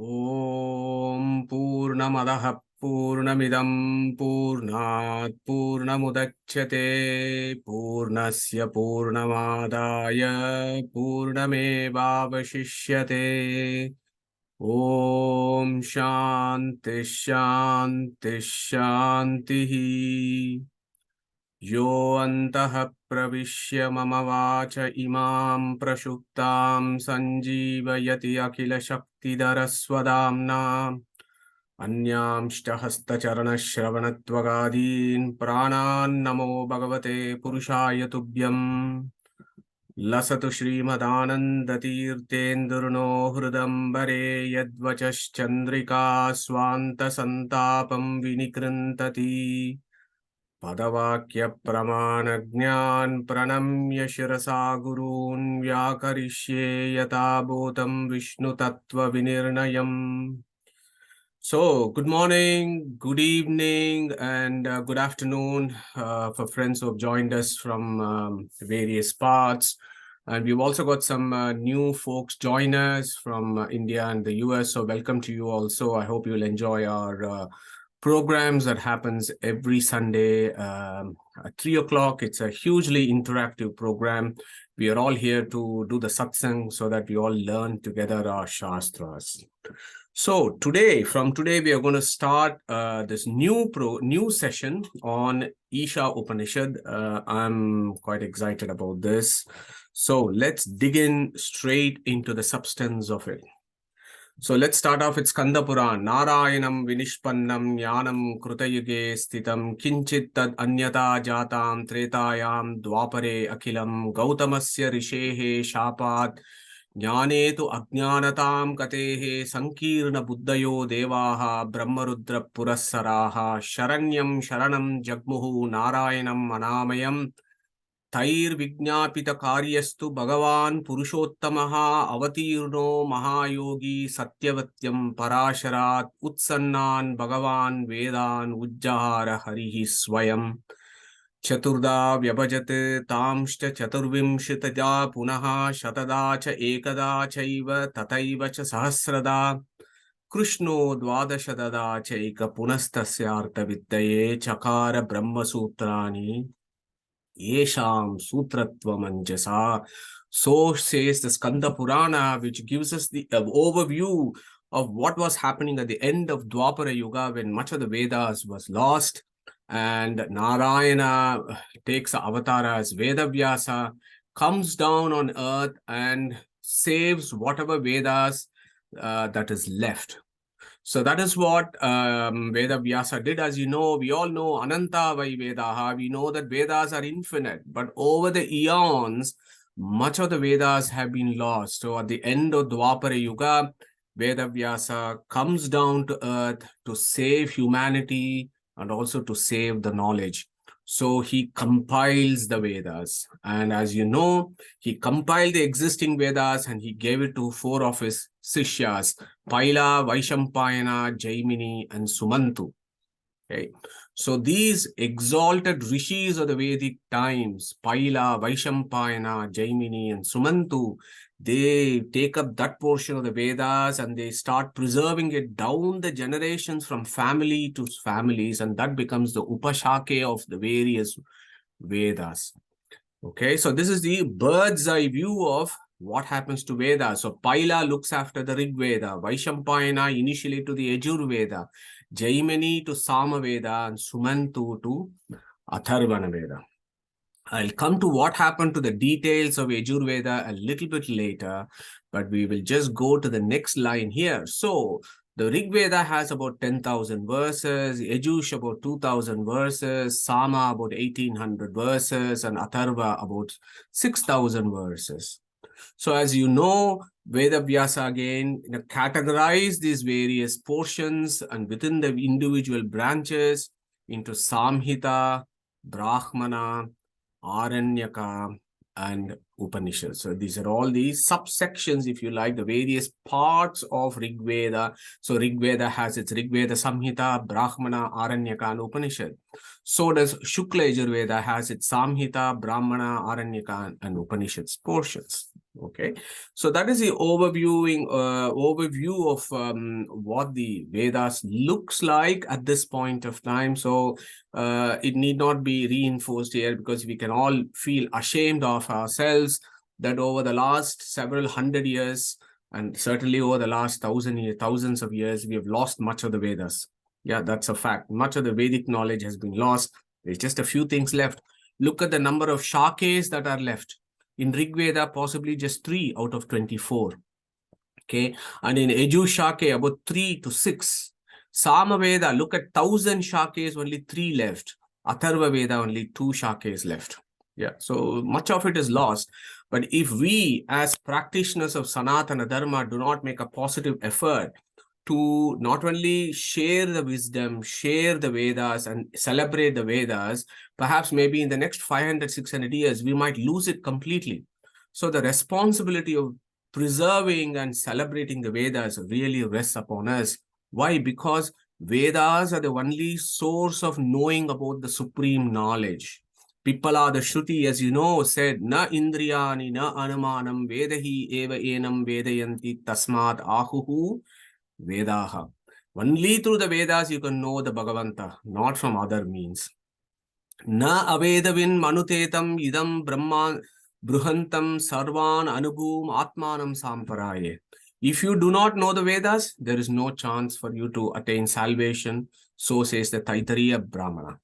Om Purnamadaha Purnamidam Purnat Purnamudachyate Purnasya Purnamadaya Purnamevavashishyate. Om Shanti Shanti Shantihi. Yo antah pravishya mama vacha imam prashuktam sanjeevayati akila shaktidaraswadamna anyamshta hastacharana shravanatvagadin pranan namo bhagavate purushaya tubhyam lasatu shrimadanandatirtendurno hrudambare yadvachaschandrika swanta santapam vinikrintati पदवाक्य प्रमाण ज्ञान प्रणम्य शिरसा गुरून् व्याकरिष्ये यथा भूतं विष्णु तत्व विनिर्णयम्. So, good morning, good evening, and good afternoon for friends who have joined us from various parts. And we've also got some new folks join us from India and the US. So, welcome to you also. I hope you'll enjoy our programs that happens every Sunday at 3 o'clock. It's a hugely interactive program. We are all here to do the satsang so that we all learn together our shastras. So from today, we are going to start this new session on Isha Upanishad. I'm quite excited about this. So let's dig in straight into the substance of it. So let's start off with Skanda Puran. Narayanam Vinishpannam Jnanam Krutayuge Sthitam Kinchit Tad Anyata Jatam Tretayam Dwapare Akhilam Gautamasya Rishehe Shapat Jnane tu Ajnanatam Katehe Sankirna Buddhayo Devaha Brahmarudra Purassaraha Sharanyam Sharanam Jagmuhu Narayanam Manamayam Tair Vignapita Karyastu Bhagavan Purushottamaha Avatirno Mahayogi Satyavatyam Parasharat Utsannan Bhagavan Vedan Ujjahara Harihi Swayam Chaturda Vyabhajate Tamshta Chaturvimshitaja Punaha Shatada Cha Ekada Chaiva Tataiva Cha Sahasrada Krishno Dvadashadada Chaika Punastasyartha Viddaye Chakara Brahma Sutrani Yesham Sutratva Manjasa. So says the Skanda Purana, which gives us the overview of what was happening at the end of Dwapara Yuga when much of the Vedas was lost. And Narayana takes the avatar as Vedavyasa, comes down on earth and saves whatever Vedas that is left. So that is what Veda Vyasa did. As you know, we all know Ananta Vai Vedaha. We know that Vedas are infinite, but over the eons, much of the Vedas have been lost. So at the end of Dwapara Yuga, Veda Vyasa comes down to earth to save humanity and also to save the knowledge. So he compiles the Vedas. And as you know, he compiled the existing Vedas and he gave it to 4 of his Sishyas, Paila, Vaishampayana, Jaimini, and Sumantu. Okay. So these exalted rishis of the Vedic times, Paila, Vaishampayana, Jaimini, and Sumantu, they take up that portion of the Vedas and they start preserving it down the generations from family to families, and that becomes the Upashake of the various Vedas. Okay, so this is the bird's eye view of what happens to Veda. So Paila looks after the Rig Veda, Vaishampayana initially to the Yajur Veda, Jaimini to Sama Veda, and Sumantu to Atharvana Veda. I'll come to what happened to the details of Yajur Veda a little bit later, but we will just go to the next line here. So the Rig Veda has about 10,000 verses, Yajush about 2,000 verses, Sama about 1,800 verses, and Atharva about 6,000 verses. So as you know, Veda Vyasa again categorize these various portions and within the individual branches into Samhita, Brahmana, Aranyaka, and Upanishad. So these are all these subsections, if you like, the various parts of Rig Veda. So Rig Veda has its Rig Veda Samhita, Brahmana, Aranyaka, and Upanishad. So does Shukla Yajur Veda has its Samhita, Brahmana, Aranyaka, and Upanishads portions. Okay, so that is the overview of what the Vedas looks like at this point of time. So it need not be reinforced here, because we can all feel ashamed of ourselves that over the last several hundred years, and certainly over the last thousands of years, we have lost much of the Vedas. Yeah, that's a fact. Much of the Vedic knowledge has been lost. There's just a few things left. Look at the number of shakes that are left. In Rig Veda, possibly just 3 out of 24. Okay. And in Yajur Shake, about 3 to 6. Sama Veda, look at 1,000 shakes, only 3 left. Atharva Veda, only 2 shakes left. Yeah. So much of it is lost. But if we, as practitioners of Sanatana Dharma, do not make a positive effort to not only share the wisdom, share the Vedas, and celebrate the Vedas, perhaps maybe in the next 500, 600 years, we might lose it completely. So the responsibility of preserving and celebrating the Vedas really rests upon us. Why? Because Vedas are the only source of knowing about the supreme knowledge. Pippala, the Shruti, as you know, said, Na indriyani, na anumanam, vedahi eva enam vedayanti tasmat ahuhu Vedaha. Only through the Vedas you can know the Bhagavanta, not from other means. Na avedavin manutetam idam brahman bruhantam sarvan anubhum atmanam samparaye. If you do not know the Vedas, there is no chance for you to attain salvation. So says the Taittiriya Brahmana.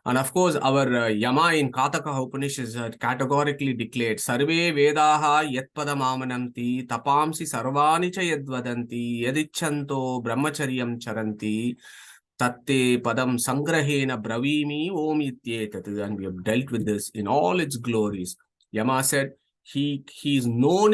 And of course, our Yama in Kataka Upanishad categorically declared, Sarve Vedaha Yatpadam Amananti, Tapamsi Sarvani cha Yadvadanti, Yadichanto Brahmacharyam Charanti, Tatte Padam Sangrahena Bravimi Om Ityetatu. And we have dealt with this in all its glories. Yama said, he is known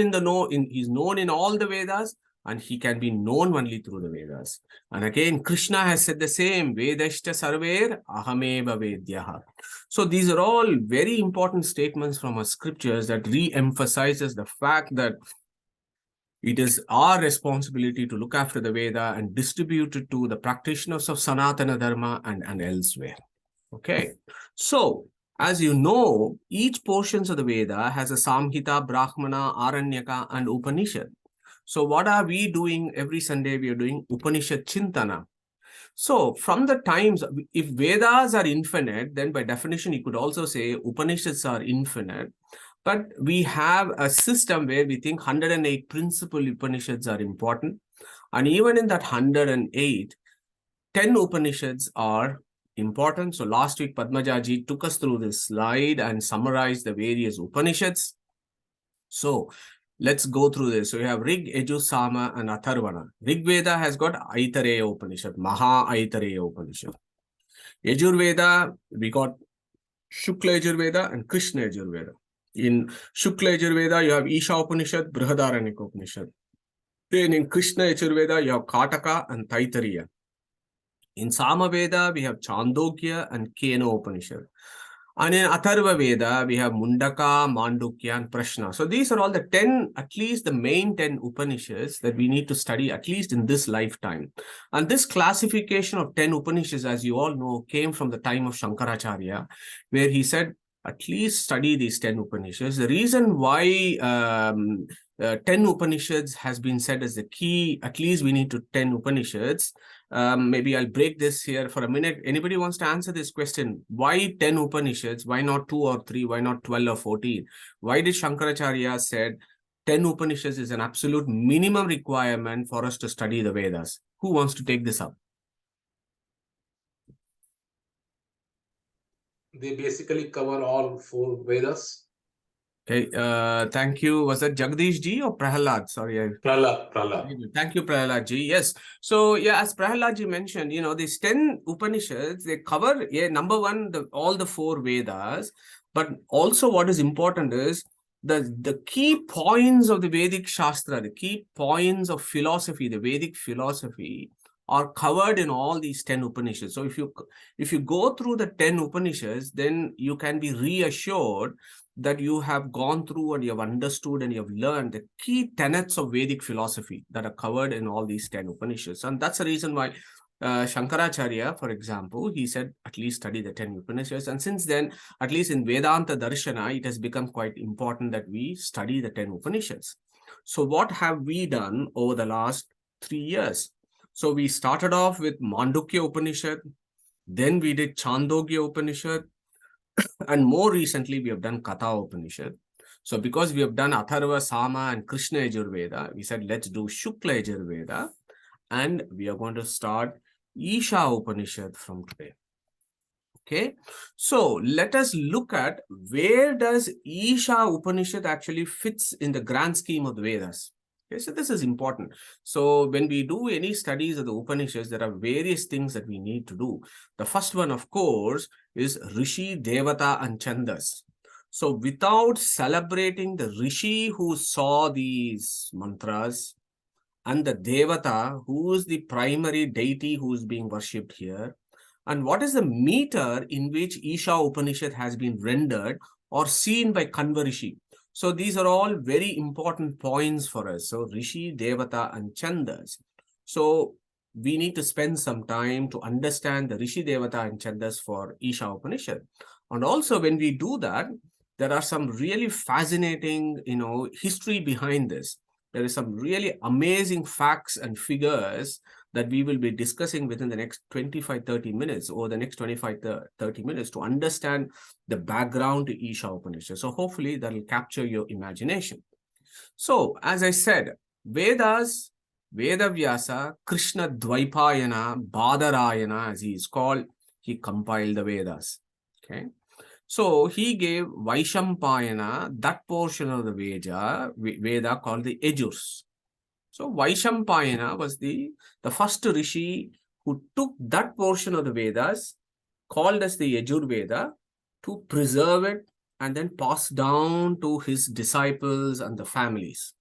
he's known in all the Vedas, and he can be known only through the Vedas. And again, Krishna has said the same, Vedashta sarver ahameva vedyaha. So these are all very important statements from our scriptures that re-emphasizes the fact that it is our responsibility to look after the Veda and distribute it to the practitioners of Sanatana Dharma and elsewhere. Okay, so as you know, each portions of the Veda has a Samhita, Brahmana, Aranyaka, and Upanishad. So what are we doing every Sunday? We are doing Upanishad Chintana. So from the times, if Vedas are infinite, then by definition, you could also say Upanishads are infinite. But we have a system where we think 108 principal Upanishads are important. And even in that 108, 10 Upanishads are important. So last week, Padmajaji took us through this slide and summarized the various Upanishads. So let's go through this. So you have Rig, Yajur, Sama, and Atharvana. Rig Veda has got Aitareya Upanishad, Maha Aitareya Upanishad. Yajur Veda, we got Shukla Yajur Veda and Krishna Yajur Veda. In Shukla Yajur Veda, you have Isha Upanishad, Brihadaranyaka Upanishad. Then in Krishna Yajur Veda, you have Kataka and Taittiriya. In Sama Veda, we have Chandogya and Keno Upanishad. And in Atharva Veda, we have Mundaka, Mandukya, and Prashna. So these are all the 10, at least the main 10 Upanishads that we need to study, at least in this lifetime. And this classification of 10 Upanishads, as you all know, came from the time of Shankaracharya, where he said, at least study these 10 Upanishads. The reason why 10 Upanishads has been said as the key, at least we need to 10 Upanishads. Maybe I'll break this here for a minute. Anybody wants to answer this question? Why 10 Upanishads? Why not 2 or 3? Why not 12 or 14? Why did Shankaracharya said 10 Upanishads is an absolute minimum requirement for us to study the Vedas? Who wants to take this up? They basically cover all 4 Vedas. Okay, thank you. Was that Jagdish ji or Prahalad? Sorry. Prahalad. Thank you, Prahalad ji. Yes. So, yeah, as Prahalad ji mentioned, these 10 Upanishads, they cover, number one, all the 4 Vedas. But also what is important is the key points of the Vedic Shastra, the key points of philosophy, the Vedic philosophy, are covered in all these 10 Upanishads. So if you go through the 10 Upanishads, then you can be reassured that you have gone through and you have understood and you have learned the key tenets of Vedic philosophy that are covered in all these 10 Upanishads. And that's the reason why Shankaracharya, for example, he said at least study the 10 Upanishads. And since then, at least in Vedanta Darshana, it has become quite important that we study the 10 Upanishads. So what have we done over the last 3 years? So we started off with Mandukya Upanishad, then we did Chandogya Upanishad, and more recently we have done Katha Upanishad. So because we have done Atharva, Sama, and Krishna Yajurveda, we said let's do Shukla Yajurveda, and we are going to start Isha Upanishad from today. Okay, so let us look at where does Isha Upanishad actually fits in the grand scheme of the Vedas. Okay, so this is important. So when we do any studies of the Upanishads, there are various things that we need to do. The first one, of course, is Rishi, Devata, and Chandas. So without celebrating the Rishi who saw these mantras and the Devata, who is the primary deity who is being worshipped here, and what is the meter in which Isha Upanishad has been rendered or seen by Kanva Rishi. So these are all very important points for us. So Rishi, Devata, and Chandas. So we need to spend some time to understand the Rishi, Devata, and Chandas for Isha Upanishad. And also when we do that, there are some really fascinating, history behind this. There is some really amazing facts and figures that we will be discussing within the next 25-30 minutes or the next 25-30 minutes to understand the background to Isha Upanishad. So hopefully that will capture your imagination. So as I said, Vedas, Vedavyasa, Krishna Dvaipayana, Badarayana, as he is called, he compiled the Vedas. Okay. So he gave Vaishampayana that portion of the Veda called the Yajurs. So Vaishampayana was the first Rishi who took that portion of the Vedas, called as the Yajur Veda, to preserve it and then pass down to his disciples and the families.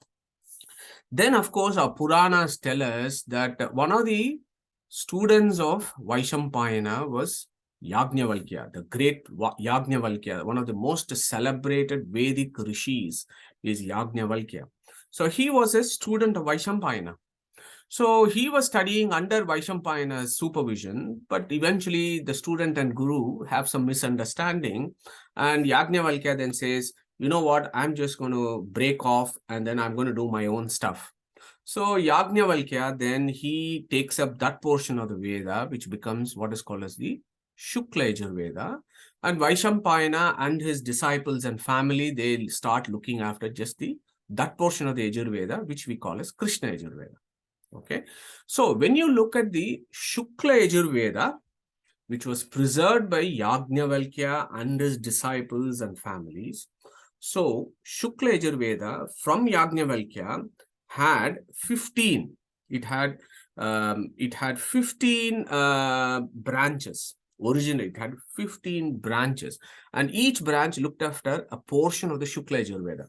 Then, of course, our Puranas tell us that one of the students of Vaishampayana was Yagnavalkya, the great Yagnavalkya, one of the most celebrated Vedic rishis is Yagnavalkya. So he was a student of Vaishampayana. So he was studying under Vaishampayana's supervision, but eventually the student and guru have some misunderstanding, and Yagnavalkya then says, you know what, I'm just going to break off and then I'm going to do my own stuff. So Yagnavalkya, then he takes up that portion of the Veda, which becomes what is called as the Shukla Yajurveda, and Vaishampayana and his disciples and family, they start looking after just that portion of the Yajurveda, which we call as Krishna Yajurveda. Okay, so when you look at the Shukla Yajurveda, which was preserved by Yagnavalkya and his disciples and families, so Shukla Yajurveda from Yagnavalkya had 15. It had 15 branches. Originally, it had 15 branches, and each branch looked after a portion of the Shukla Yajurveda.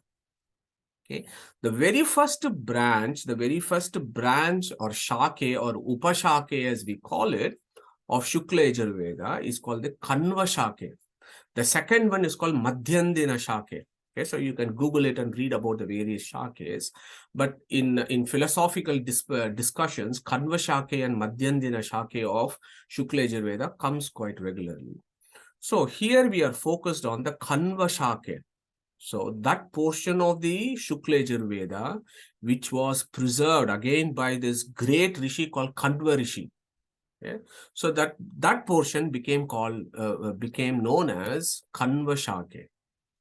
Okay, the very first branch or Shake or Upashake as we call it of Shukla Yajurveda is called the Kanva Shake. The second one is called Madhyandina Shake. Okay, so you can Google it and read about the various Shakes. But in philosophical discussions, Kanva Shake and Madhyandina Shake of Shukla Yajurveda comes quite regularly. So here we are focused on the Kanva Shake. So that portion of the Shukla Yajurveda, which was preserved again by this great Rishi called Kanva Rishi. Okay? So that portion became known as Kanva Shake.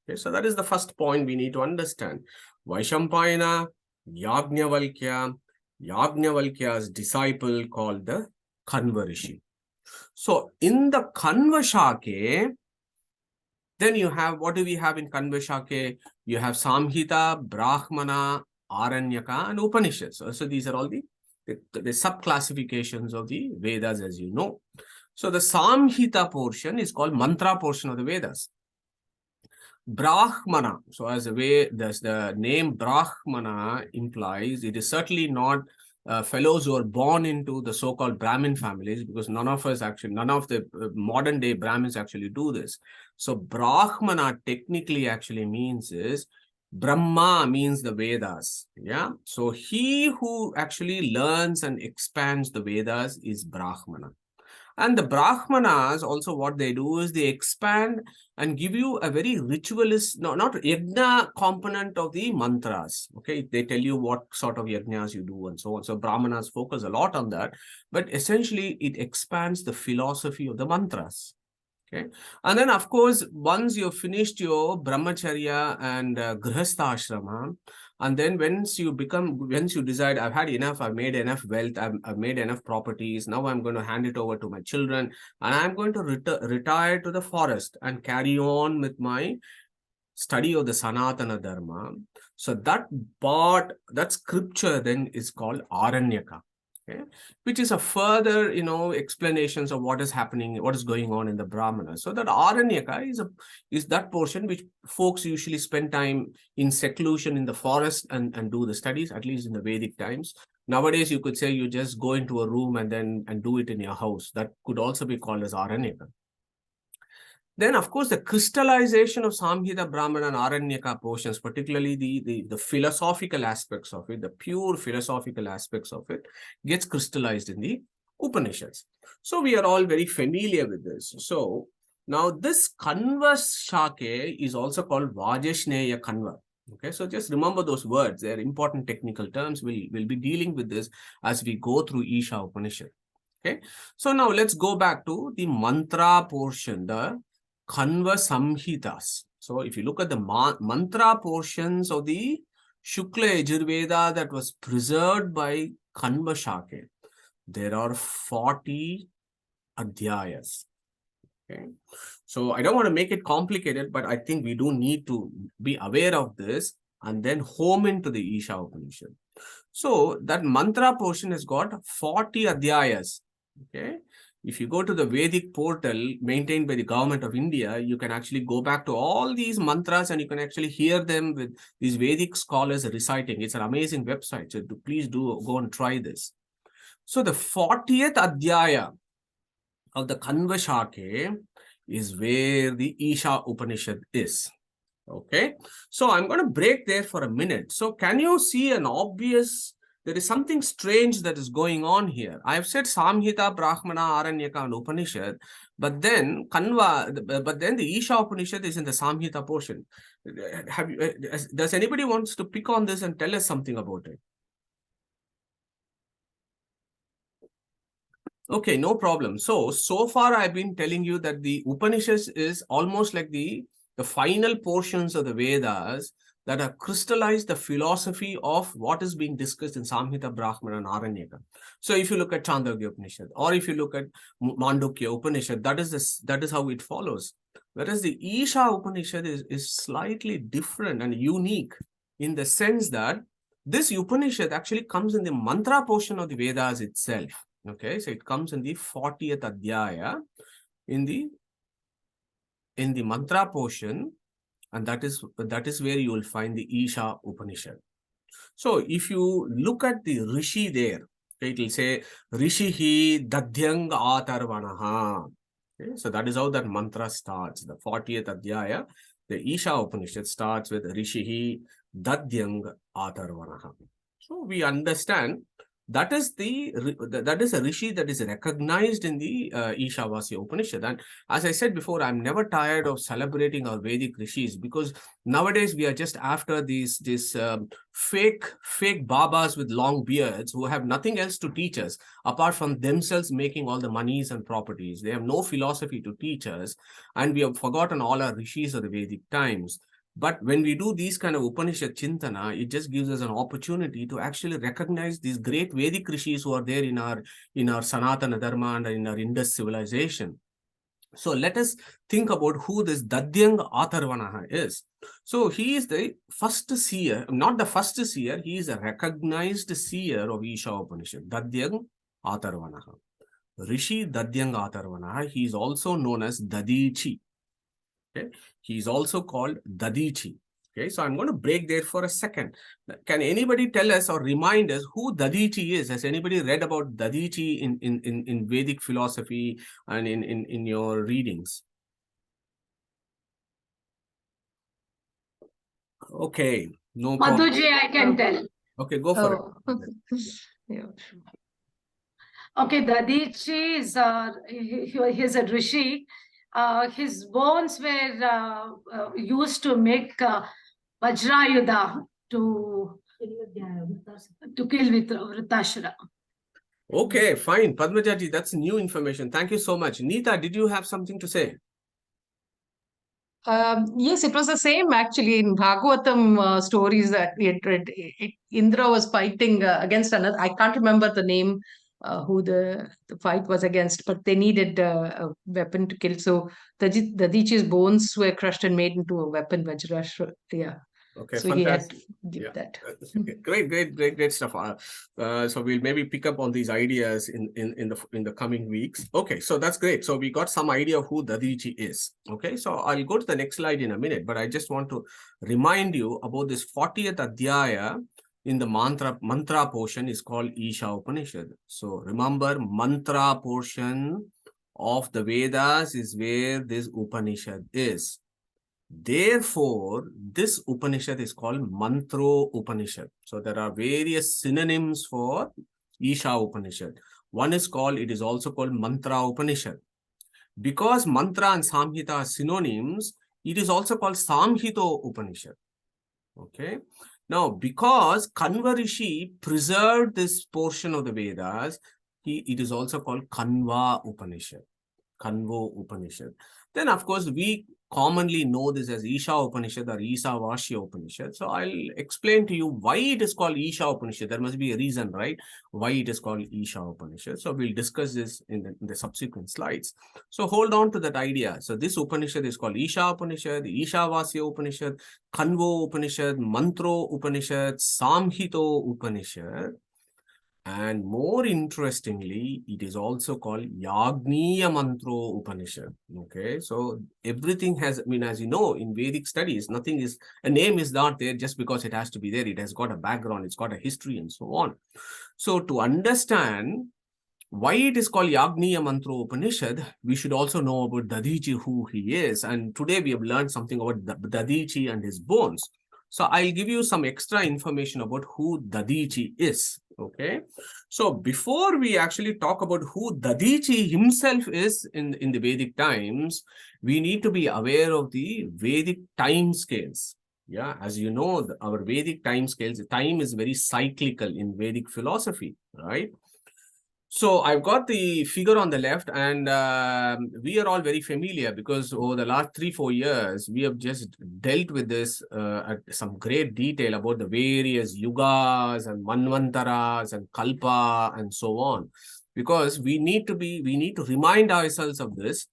Okay? So that is the first point we need to understand. Vaishampayana, Yagnavalkya's disciple called the Kanva Rishi. So in the Kanva Shake, then you have, what do we have in Kanva Shake? You have Samhita, Brahmana, Aranyaka, and Upanishads. So these are all the sub-classifications of the Vedas, as you know. So the Samhita portion is called mantra portion of the Vedas. Brahmana, so as the name Brahmana implies, it is certainly not fellows who are born into the so-called Brahmin families, because none of the modern day Brahmins actually do this. So Brahmana technically actually means is Brahma means the Vedas. Yeah. So he who actually learns and expands the Vedas is Brahmana. And the Brahmanas also, what they do is they expand and give you a very ritualist, no, not yagna component of the mantras. Okay, they tell you what sort of yagnas you do and so on. So Brahmanas focus a lot on that, but essentially it expands the philosophy of the mantras. Okay. And then, of course, once you've finished your brahmacharya and grihastha ashrama, and then once you decide, I've had enough, I've made enough wealth, I've made enough properties, now I'm going to hand it over to my children, and I'm going to retire to the forest and carry on with my study of the Sanatana Dharma. So that part, that scripture then is called Aranyaka. Okay, which is a further, explanations of what is happening, what is going on in the Brahmana. So that Aranyaka is that portion which folks usually spend time in seclusion in the forest and do the studies, at least in the Vedic times. Nowadays, you could say you just go into a room and do it in your house. That could also be called as Aranyaka. Then, of course, the crystallization of Samhita, Brahmana, and Aranyaka portions, particularly the philosophical aspects of it, the pure philosophical aspects of it, gets crystallized in the Upanishads. So we are all very familiar with this. So now this Kanva Shake is also called Vajashneya Kanva. Okay, so just remember those words. They're important technical terms. We'll be dealing with this as we go through Isha Upanishad. Okay, so now let's go back to the mantra portion, the Kanva Samhitas. So if you look at the mantra portions of the Shukla Yajur that was preserved by Kanva Shake, there are 40 adhyayas. Okay. So I don't want to make it complicated, but I think we do need to be aware of this and then home into the Isha Upanishad. So that mantra portion has got 40 adhyayas. Okay. If you go to the Vedic portal maintained by the government of India, you can actually go back to all these mantras and you can actually hear them with these Vedic scholars reciting. It's an amazing website. So please do go and try this. So the 40th adhyaya of the Kanva Shake is where the Isha Upanishad is. Okay. So I'm going to break there for a minute. So can you see an obvious, there is something strange that is going on here. I've said Samhita, Brahmana, Aranyaka, and Upanishad, but then the Isha Upanishad is in the Samhita portion. Does anybody wants to pick on this and tell us something about it? Okay, no problem. So far I've been telling you that the Upanishads is almost like the final portions of the Vedas that have crystallized the philosophy of what is being discussed in Samhita, Brahmana, and Aranyaka. So if you look at Chandogya Upanishad, or if you look at Mandukya Upanishad, that is how it follows. Whereas the Isha Upanishad is slightly different and unique in the sense that this Upanishad actually comes in the mantra portion of the Vedas itself. Okay, so it comes in the 40th adhyaya in the mantra portion, and that is where you will find the Isha Upanishad. So if you look at the Rishi there, it will say Rishihi Dadhyang Atarvanaha. Okay, so that is how that mantra starts. The 40th adhyaya, the Isha Upanishad starts with Rishihi Dadhyang Atarvanaha. So we understand that is a Rishi that is recognized in the Ishavasya Upanishad. And as I said before, I'm never tired of celebrating our Vedic Rishis, because nowadays we are just after these fake babas with long beards who have nothing else to teach us apart from themselves making all the monies and properties. They have no philosophy to teach us, and we have forgotten all our Rishis of the Vedic times. But when we do these kind of Upanishad Chintana, it just gives us an opportunity to actually recognize these great Vedic Rishis who are there in our Sanatana Dharma and in our Indus civilization. So let us think about who this Dadyang Atharvanaha is. So he is the first seer, not the first seer, he is a recognized seer of Isha Upanishad, Dadyang Atharvanaha. Rishi Dadyang Atharvanaha, he is also known as Dadichi. Okay, he is also called Dadichi. Okay, so I'm going to break there for a second. Can anybody tell us or remind us who Dadichi is? Has anybody read about Dadichi in Vedic philosophy and in your readings? Okay, no problem. Madhuji, I can tell. Okay, go for Oh. it. Yeah, sure. Okay, Dadichi is he's a Rishi. His bones were used to make Vajrayudha to kill with Vritrashara. Okay, fine. Padmajaji, that's new information. Thank you so much. Neeta, did you have something to say? Yes, it was the same actually in Bhagavatam stories that we had read. Indra was fighting against another. I can't remember the name who the fight was against, but they needed a weapon to kill. So Dadichi's bones were crushed and made into a weapon, Vajrashra. Yeah. Okay, So fantastic. he had to give that. Great stuff. So we'll maybe pick up on these ideas in the coming weeks. Okay, so that's great. So we got some idea of who Dadichi is. Okay, so I'll go to the next slide in a minute, but I just want to remind you about this 40th Adhyaya in the mantra portion is called Isha Upanishad. So remember, mantra portion of the Vedas is where this Upanishad is. Therefore, this Upanishad is called Mantropanishad. So there are various synonyms for Isha Upanishad. One is called, it is also called Mantra Upanishad. Because mantra and samhita are synonyms, it is also called Samhito Upanishad. Okay. Now, because Kanva Rishi preserved this portion of the Vedas, it is also called Kanva Upanishad. Kanvo Upanishad. Then, of course, we commonly know this as Isha Upanishad or Ishavasya Upanishad. So I'll explain to you why it is called Isha Upanishad. There must be a reason, right? Why it is called Isha Upanishad. So we'll discuss this in the subsequent slides. So hold on to that idea. So this Upanishad is called Isha Upanishad, Ishavasya Upanishad, Kanvo Upanishad, Mantro Upanishad, Samhito Upanishad. And more interestingly, it is also called Yagniya Mantro Upanishad. Okay, so everything has, I mean, as you know, in Vedic studies, nothing is, a name is not there just because it has to be there. It has got a background, it's got a history and so on. So to understand why it is called Yagniya Mantro Upanishad, we should also know about Dadichi, who he is. And today we have learned something about Dadichi and his bones. So I'll give you some extra information about who Dadichi is. Okay. So before we actually talk about who Dadichi himself is in the Vedic times, we need to be aware of the Vedic time scales. Yeah, as you know, our Vedic time scales, time is very cyclical in Vedic philosophy, right? So I've got the figure on the left, and we are all very familiar because over the last 3-4 years, we have just dealt with this at some great detail about the various yugas and manvantaras and kalpa and so on. Because we need to remind ourselves of this.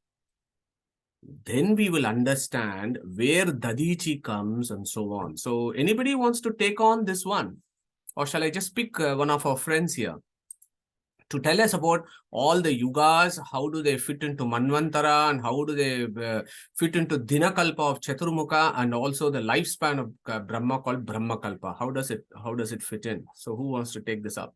Then we will understand where Dadichi comes and so on. So anybody wants to take on this one? Or shall I just pick one of our friends here to tell us about all the yugas, how do they fit into Manvantara, and how do they fit into Dinakalpa of Chaturmukha, and also the lifespan of Brahma called Brahmakalpa. How does it fit in? So who wants to take this up?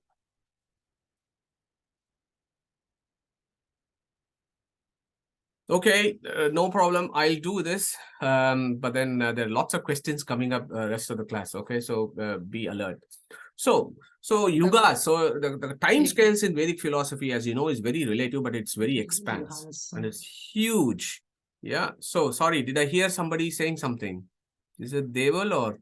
Okay, no problem. I'll do this. But then there are lots of questions coming up rest of the class. Okay, so be alert. So yuga, so the time scales in Vedic philosophy, as you know, is very relative, but it's very expansive and it's huge. Yeah. So sorry, did I hear somebody saying something? Is it Deval or?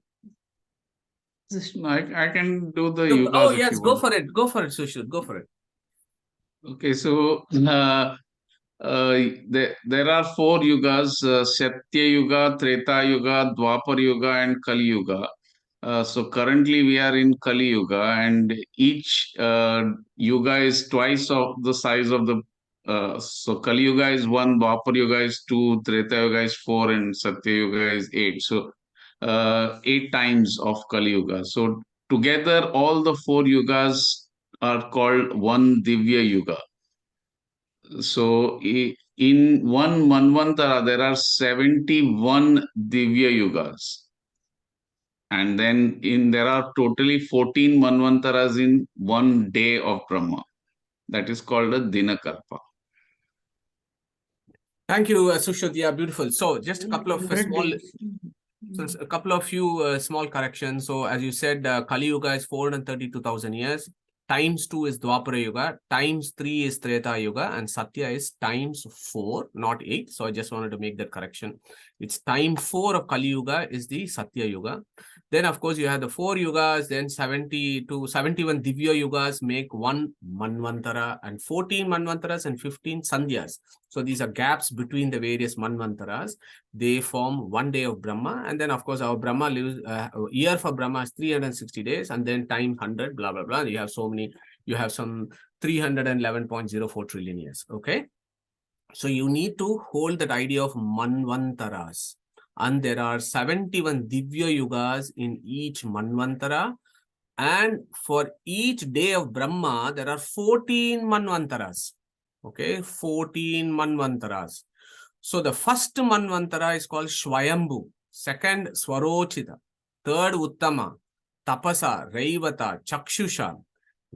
I can do the yugas. Oh yes, go for it, Sushil, go for it. Okay, so there are 4 yugas: Satya Yuga, Treta Yuga, Dwapar Yuga, and Kali Yuga. So currently we are in Kali Yuga, and each yuga is twice of the size of the. So Kali Yuga is 1, Dwapar Yuga is 2, Treta Yuga is 4, and Satya Yuga is 8. So 8 times of Kali Yuga. So together, all the 4 yugas are called one Divya Yuga. So in one Manvantara, there are 71 Divya Yugas. And then there are totally 14 Manvantaras in one day of Brahma. That is called a Dinakalpa. Thank you, Sushil. Yeah, beautiful. So just a couple of small... So it's a couple of few small corrections. So as you said, Kali Yuga is 432,000 years. Times 2 is Dwapara Yuga. Times 3 is Treta Yuga. And Satya is times 4, not 8. So I just wanted to make that correction. It's time 4 of Kali Yuga is the Satya Yuga. Then, of course, you have the 4 yugas. Then 70 to 71 Divya Yugas make 1 Manvantara, and 14 Manvantaras and 15 Sandhyas. So these are gaps between the various Manvantaras. They form 1 day of Brahma. And then, of course, our Brahma lives, year for Brahma is 360 days, and then time 100, blah, blah, blah. You have so many, you have some 311.04 trillion years. Okay. So you need to hold that idea of Manvantaras. And there are 71 Divya Yugas in each Manvantara. And for each day of Brahma, there are 14 Manvantaras. Okay, 14 Manvantaras. So the first Manvantara is called Svayambu, second Swarochita, third Uttama, Tapasa, Raivata, Chakshusha.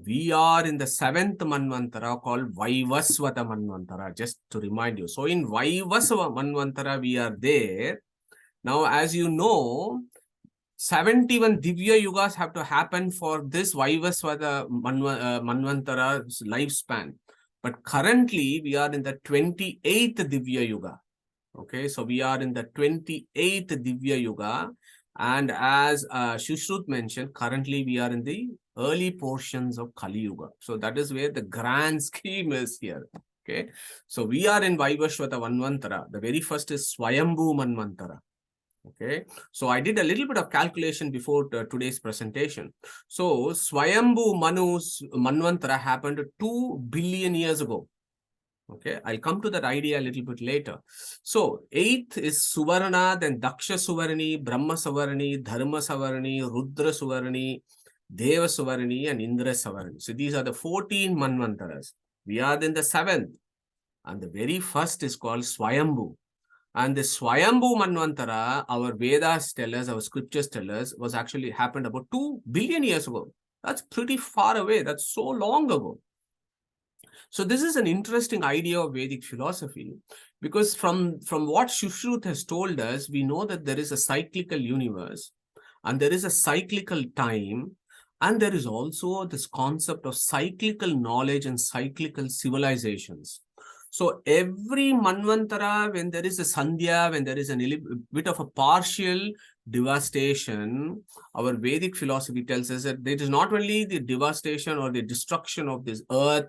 We are in the 7th Manvantara called Vaivasvata Manvantara, just to remind you. So in Vaivasva Manvantara, we are there. Now, as you know, 71 Divya Yugas have to happen for this Vaivasvata Manvantara's lifespan. But currently, we are in the 28th Divya Yuga. Okay, so we are in the 28th Divya Yuga. And as Shushrut mentioned, currently we are in the early portions of Kali Yuga. So that is where the grand scheme is here. Okay, so we are in Vaivasvata Manvantara. The very first is Svayambu Manvantara. Okay, so I did a little bit of calculation before today's presentation. So Svayambu Manu's Manvantara happened 2 billion years ago. Okay, I'll come to that idea a little bit later. So 8th is Suvarna, then Daksha Suvarni, Brahma Suvarni, Dharma Suvarni, Rudra Suvarni, Deva Suvarni, and Indra Suvarni. So these are the 14 Manvantaras. We are in the 7th. And the very first is called Svayambu. And the Svayambu Manvantara, our Vedas tell us, our scriptures tell us, was actually happened about 2 billion years ago. That's pretty far away. That's so long ago. So this is an interesting idea of Vedic philosophy, because from what Shushrut has told us, we know that there is a cyclical universe and there is a cyclical time, and there is also this concept of cyclical knowledge and cyclical civilizations. So every Manvantara, when there is a Sandhya, when there is a bit of a partial devastation, our Vedic philosophy tells us that it is not only the devastation or the destruction of this earth,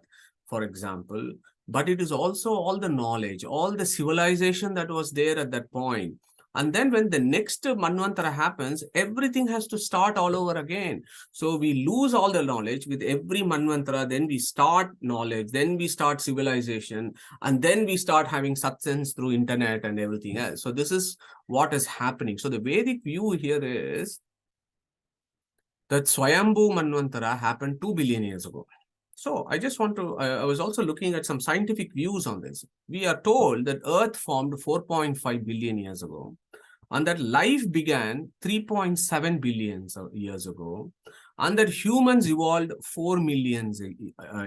for example, but it is also all the knowledge, all the civilization that was there at that point. And then when the next Manvantara happens, everything has to start all over again. So we lose all the knowledge with every Manvantara, then we start knowledge, then we start civilization, and then we start having satsans through internet and everything else. So this is what is happening. So the Vedic view here is that Svayambhu Manvantara happened 2 billion years ago. So I just want to, I was also looking at some scientific views on this. We are told that Earth formed 4.5 billion years ago, and that life began 3.7 billion years ago, and that humans evolved 4 million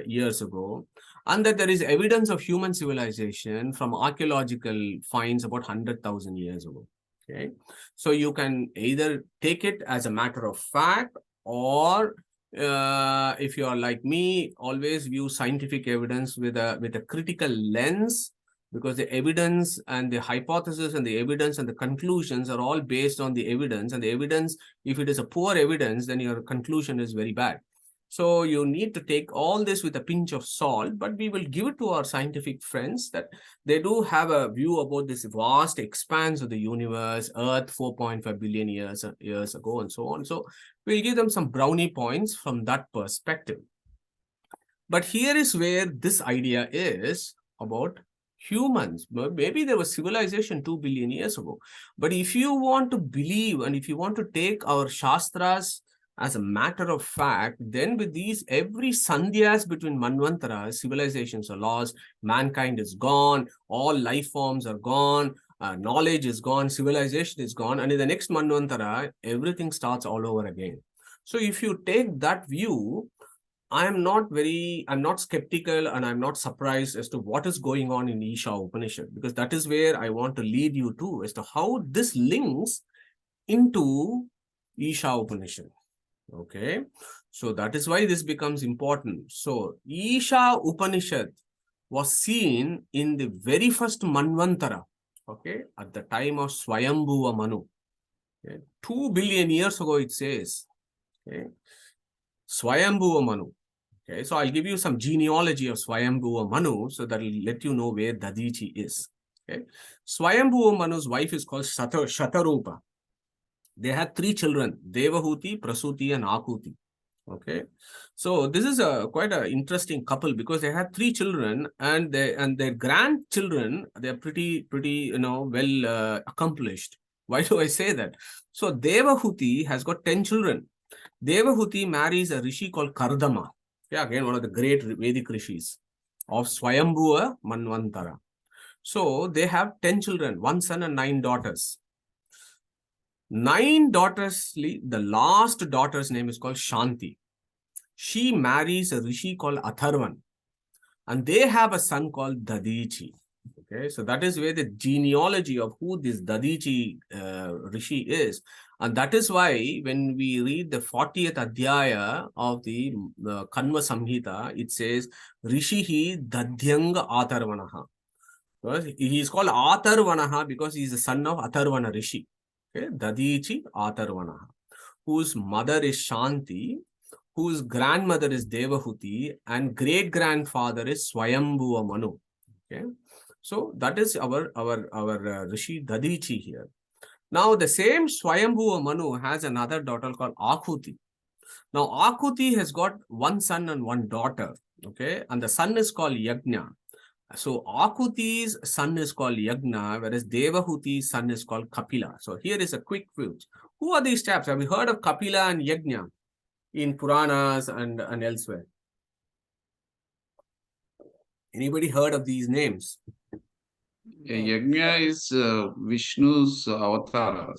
years ago, and that there is evidence of human civilization from archaeological finds about 100,000 years ago. Okay, so you can either take it as a matter of fact, or if you are like me, always view scientific evidence with a critical lens, because the evidence and the hypothesis and the evidence and the conclusions are all based on the evidence. And the evidence, if it is a poor evidence, then your conclusion is very bad. So you need to take all this with a pinch of salt, but we will give it to our scientific friends that they do have a view about this vast expanse of the universe, Earth 4.5 billion years ago, and so on. So we'll give them some brownie points from that perspective. But here is where this idea is about humans. Maybe there was civilization 2 billion years ago. But if you want to believe, and if you want to take our Shastras as a matter of fact, then with these, every Sandhyas between Manvantaras, civilizations are lost, mankind is gone, all life forms are gone, knowledge is gone, civilization is gone, and in the next Manvantara, everything starts all over again. So if you take that view, I'm not skeptical, and I'm not surprised as to what is going on in Isha Upanishad, because that is where I want to lead you to, as to how this links into Isha Upanishad. Okay, so that is why this becomes important. So Isha Upanishad was seen in the very first Manvantara, okay, at the time of Svayambu Manu. Okay? 2 billion years ago, it says. Okay? Svayambu Manu. Okay, so I'll give you some genealogy of Svayambu Manu so that will let you know where Dadichi is. Okay, Svayambu Manu's wife is called Shatarupa. They had 3 children: Devahuti, Prasuti, and Akuti. Okay, so this is quite an interesting couple because they had 3 children, and their grandchildren, they're pretty well accomplished. Why do I say that? So Devahuti has got 10 children. Devahuti marries a rishi called Kardama. Yeah, again, one of the great Vedic rishis of Swayambhuva Manvantara. So they have 10 children, 1 son and 9 daughters. 9 daughters, the last daughter's name is called Shanti. She marries a rishi called Atharvan, and they have a son called Dadichi. Okay, so that is where the genealogy of who this Dadichi rishi is. And that is why when we read the 40th Adhyaya of the Kanva Samhita, it says, Rishihi Dadyanga Atharvanaha. He is called Atharvanaha because he is the son of Atharvana Rishi. Okay, Dadichi Atharvanaha, whose mother is Shanti, whose grandmother is Devahuti, and great-grandfather is Swayambhuva Manu. Okay, so that is our Rishi Dadichi here. Now, the same Swayambhuva Manu has another daughter called Akuti. Now, Akuti has got 1 son and 1 daughter, okay? And the son is called Yagna. So, Akuti's son is called Yagna, whereas Devahuti's son is called Kapila. So, here is a quick quiz. Who are these chaps? Have you heard of Kapila and Yagna in Puranas and elsewhere? Anybody heard of these names? Yagna is Vishnu's avatar.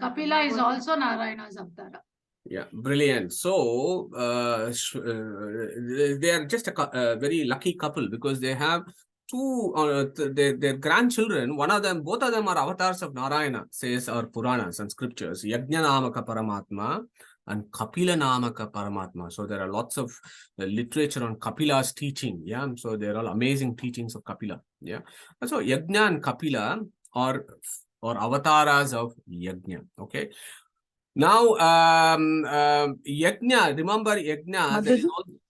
Kapila is also Narayana's avatar. Yeah, brilliant. So they are just a very lucky couple because they have 2 their grandchildren. Both of them are avatars of Narayana, says our Puranas and scriptures. Yagna Namaka Paramatma and Kapila Namaka Paramatma. So there are lots of literature on Kapila's teaching. Yeah, so they're all amazing teachings of Kapila. Yeah, so Yagna and Kapila are avatars of Yagna. Okay. Now, Yagna, remember Yagna.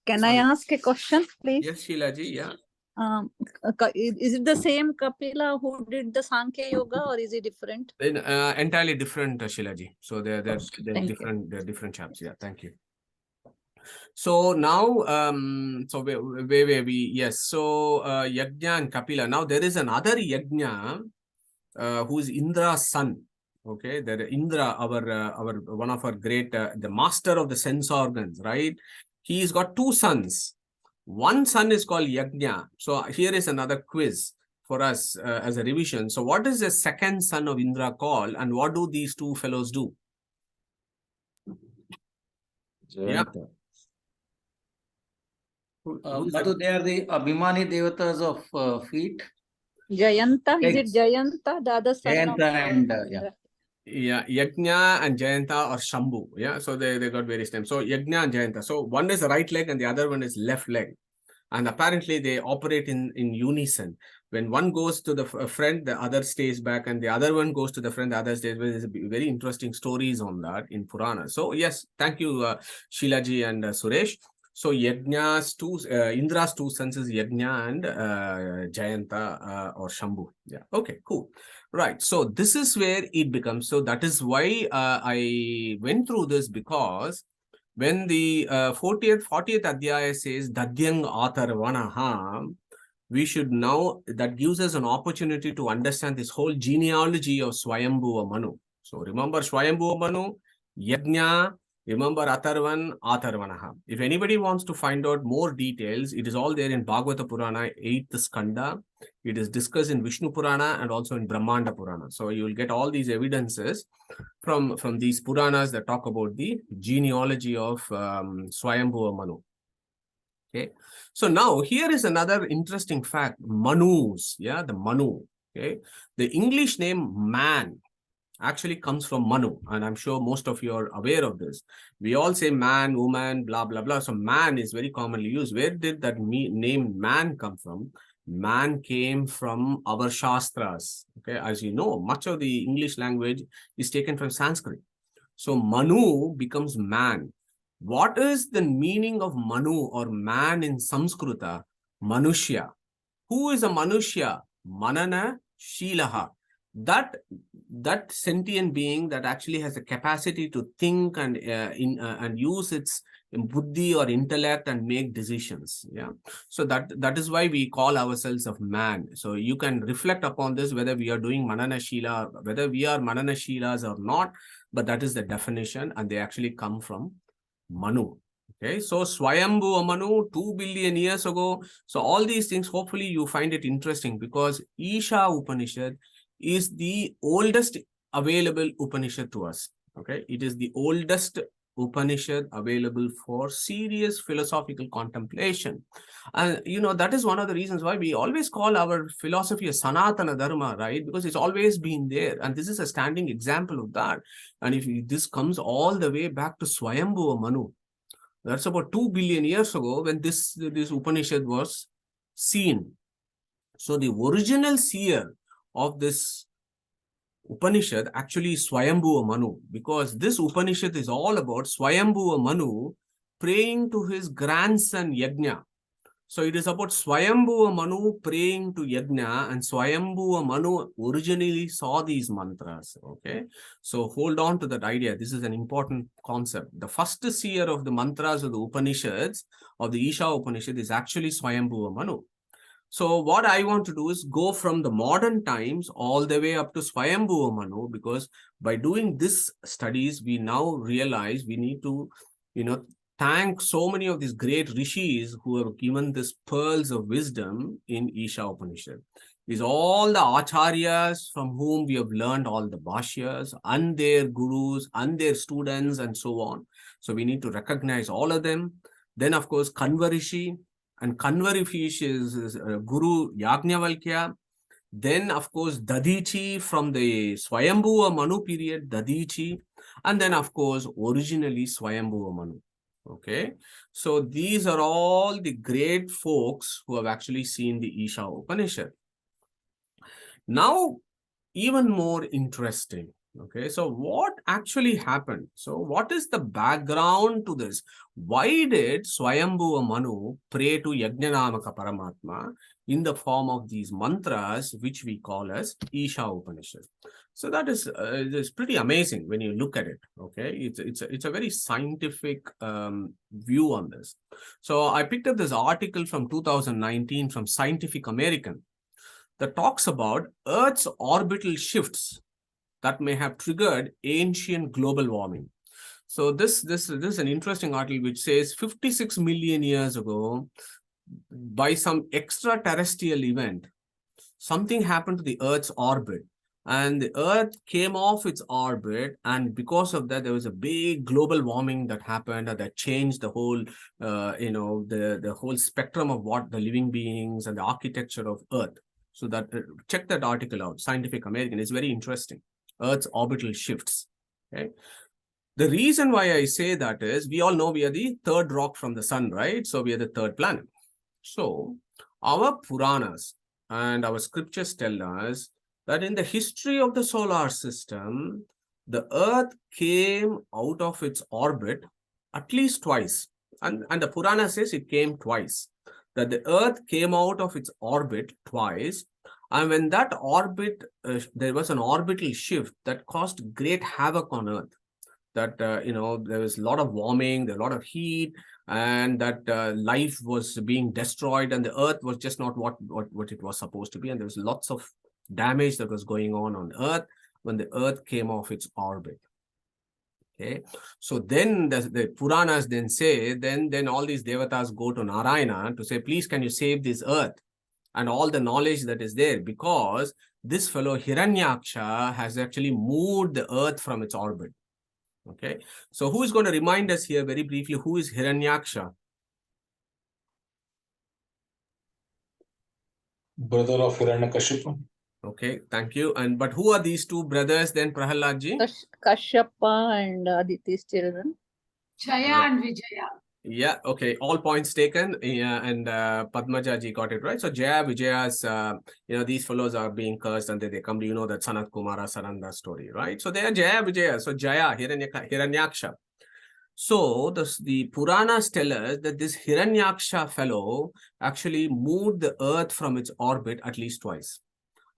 Can I ask a question, please? Yes, Sheilaji, yeah. Is it the same Kapila who did the Sankhya Yoga, or is it different? Entirely different, Sheilaji. So they're different chaps. Yeah, thank you. So now, so where were we? Yes, so Yagna and Kapila. Now there is another Yagna who is Indra's son. Okay, that Indra, our one of our great, the master of the sense organs, right? He's got 2 sons. 1 son is called Yagna. So here is another quiz for us as a revision. So what is the second son of Indra called, and what do these 2 fellows do? Yeah. Madu, they are the Abhimani devatas of feet. Jayanta, is it Jayanta, the other son of Jayanta and yeah, Yagna and Jayanta or Shambhu. Yeah, so they got various names. So Yagna and Jayanta. So one is the right leg and the other one is left leg. And apparently they operate in unison. When one goes to the friend, the other stays back, and the other one goes to the friend, the other stays back. There's very interesting stories on that in Purana. So yes, thank you, Sheilaji and Suresh. So Yagna's Indra's 2 sons is Yagna and Jayanta or Shambhu. Yeah. Okay, cool. Right. So this is where it becomes. So that is why I went through this, because when the 40th Adhyaya says Dadyang Atharvanaha, we should now, that gives us an opportunity to understand this whole genealogy of Swayambhuva Manu. So remember Swayambhuva Manu, Yagna, remember Atharvan, Atharvanaha. If anybody wants to find out more details, it is all there in Bhagavata Purana, 8th Skanda. It is discussed in Vishnu Purana and also in Brahmanda Purana. So you will get all these evidences from these Puranas that talk about the genealogy of Swayambhuva Manu. Okay. So now here is another interesting fact. Manus. Yeah, the Manu. Okay. The English name man actually comes from Manu, and I'm sure most of you are aware of this. We all say man, woman, blah, blah, blah. So man is very commonly used. Where did that name man come from? Man came from our Shastras. Okay, as you know, much of the English language is taken from Sanskrit. So Manu becomes man. What is the meaning of Manu or man in Sanskrita? Manushya. Who is a Manushya? Manana Shilaha. That sentient being that actually has the capacity to think and use its buddhi or intellect and make decisions. Yeah. So that is why we call ourselves of man. So you can reflect upon this, whether we are doing Manana Shila, whether we are Manana Shilas or not, but that is the definition, and they actually come from Manu. Okay, so Svayambu Manu 2 billion years ago. So all these things, hopefully you find it interesting, because Isha Upanishad is the oldest available Upanishad to us. Okay, it is the oldest Upanishad available for serious philosophical contemplation. And that is one of the reasons why we always call our philosophy a Sanatana Dharma, right? Because it's always been there. And this is a standing example of that. And if this comes all the way back to Svayambu Manu, that's about 2 billion years ago when this Upanishad was seen. So the original seer of this Upanishad actually is Svayambu Manu, because this Upanishad is all about Svayambu Manu praying to his grandson Yagna. So it is about Svayambu Manu praying to Yagna, and Svayambu Manu originally saw these mantras. Okay, so hold on to that idea. This is an important concept. The first seer of the mantras of the Upanishads, of the Isha Upanishad, is actually Svayambu Manu. So what I want to do is go from the modern times all the way up to Svayambu Manu, because by doing this studies, we now realize we need to, thank so many of these great rishis who have given this pearls of wisdom in Isha Upanishad. These all the acharyas from whom we have learned all the bhashyas, and their gurus and their students and so on. So we need to recognize all of them. Then of course Kanva Rishi, and Kanva Rishi is Guru Yagnavalkya. Then of course Dadichi from the Svayambhu Manu period, Dadichi. And then of course originally Svayambhu Manu. Okay, so these are all the great folks who have actually seen the Isha Upanishad. Now, even more interesting. Okay, so what actually happened? So what is the background to this? Why did Svayambhu Manu pray to Yagnanamaka Paramatma in the form of these mantras, which we call as Isha Upanishad? So that is pretty amazing when you look at it. Okay, it's a very scientific view on this. So I picked up this article from 2019 from Scientific American that talks about Earth's orbital shifts that may have triggered ancient global warming. So this is an interesting article which says 56 million years ago, by some extraterrestrial event, something happened to the Earth's orbit, and the Earth came off its orbit, and because of that, there was a big global warming that happened, and that changed the whole, the whole spectrum of what the living beings and the architecture of Earth. So that check that article out, Scientific American. It's very interesting. Earth's orbital shifts. Okay. The reason why I say that is, we all know we are the third rock from the sun, right? So we are the third planet. So our Puranas and our scriptures tell us that in the history of the solar system, the Earth came out of its orbit at least twice. And the Purana says it came twice. That the Earth came out of its orbit twice. And when that orbit, there was an orbital shift that caused great havoc on Earth. That, there was a lot of warming, there was a lot of heat, and that life was being destroyed, and the Earth was just not what it was supposed to be. And there was lots of damage that was going on Earth when the Earth came off its orbit. Okay, so then the Puranas then say, then all these devatas go to Narayana to say, please, can you save this Earth and all the knowledge that is there, because this fellow Hiranyaksha has actually moved the Earth from its orbit. Okay, so who is going to remind us here very briefly, who is Hiranyaksha? Brother of Hiranyakashipu. Okay, thank you. But who are these two brothers then, Prahaladji? Kashyapa and Aditi's children. Jaya and Vijaya. Yeah, okay. All points taken. Yeah, and Padmaja ji got it right. So Jaya, Vijaya's, these fellows are being cursed and they come to, that Sanat Kumara Sananda story, right? So they are Jaya, Vijaya. So Jaya, Hiranyaksha. So the Puranas tell us that this Hiranyaksha fellow actually moved the earth from its orbit at least twice.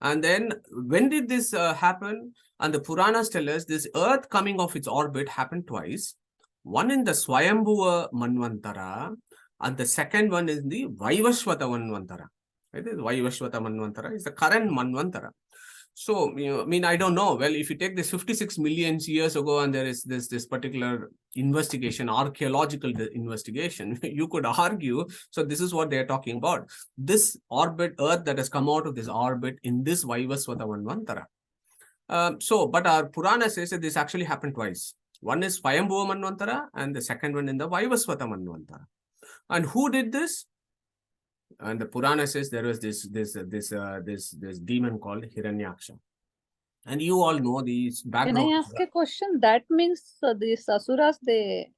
And then when did this happen? And the Puranas tell us this earth coming off its orbit happened twice. One in the Svayambu Manvantara, and the second one is the Vaivashvata Manvantara. Right? Vaivashvata Manvantara is the current Manvantara. So, I don't know. Well, if you take this 56 million years ago and there is this particular investigation, archaeological investigation, you could argue, so this is what they're talking about. This orbit, Earth that has come out of this orbit in this Vaivasvata Manvantara. But our Purana says that this actually happened twice. One is Svayambu Manvantara and the second one in the Vaivasvata Manvantara. And who did this? And the Purana says there was this demon called Hiranyaksha. And you all know these background. Can I ask a question? That means these asuras, they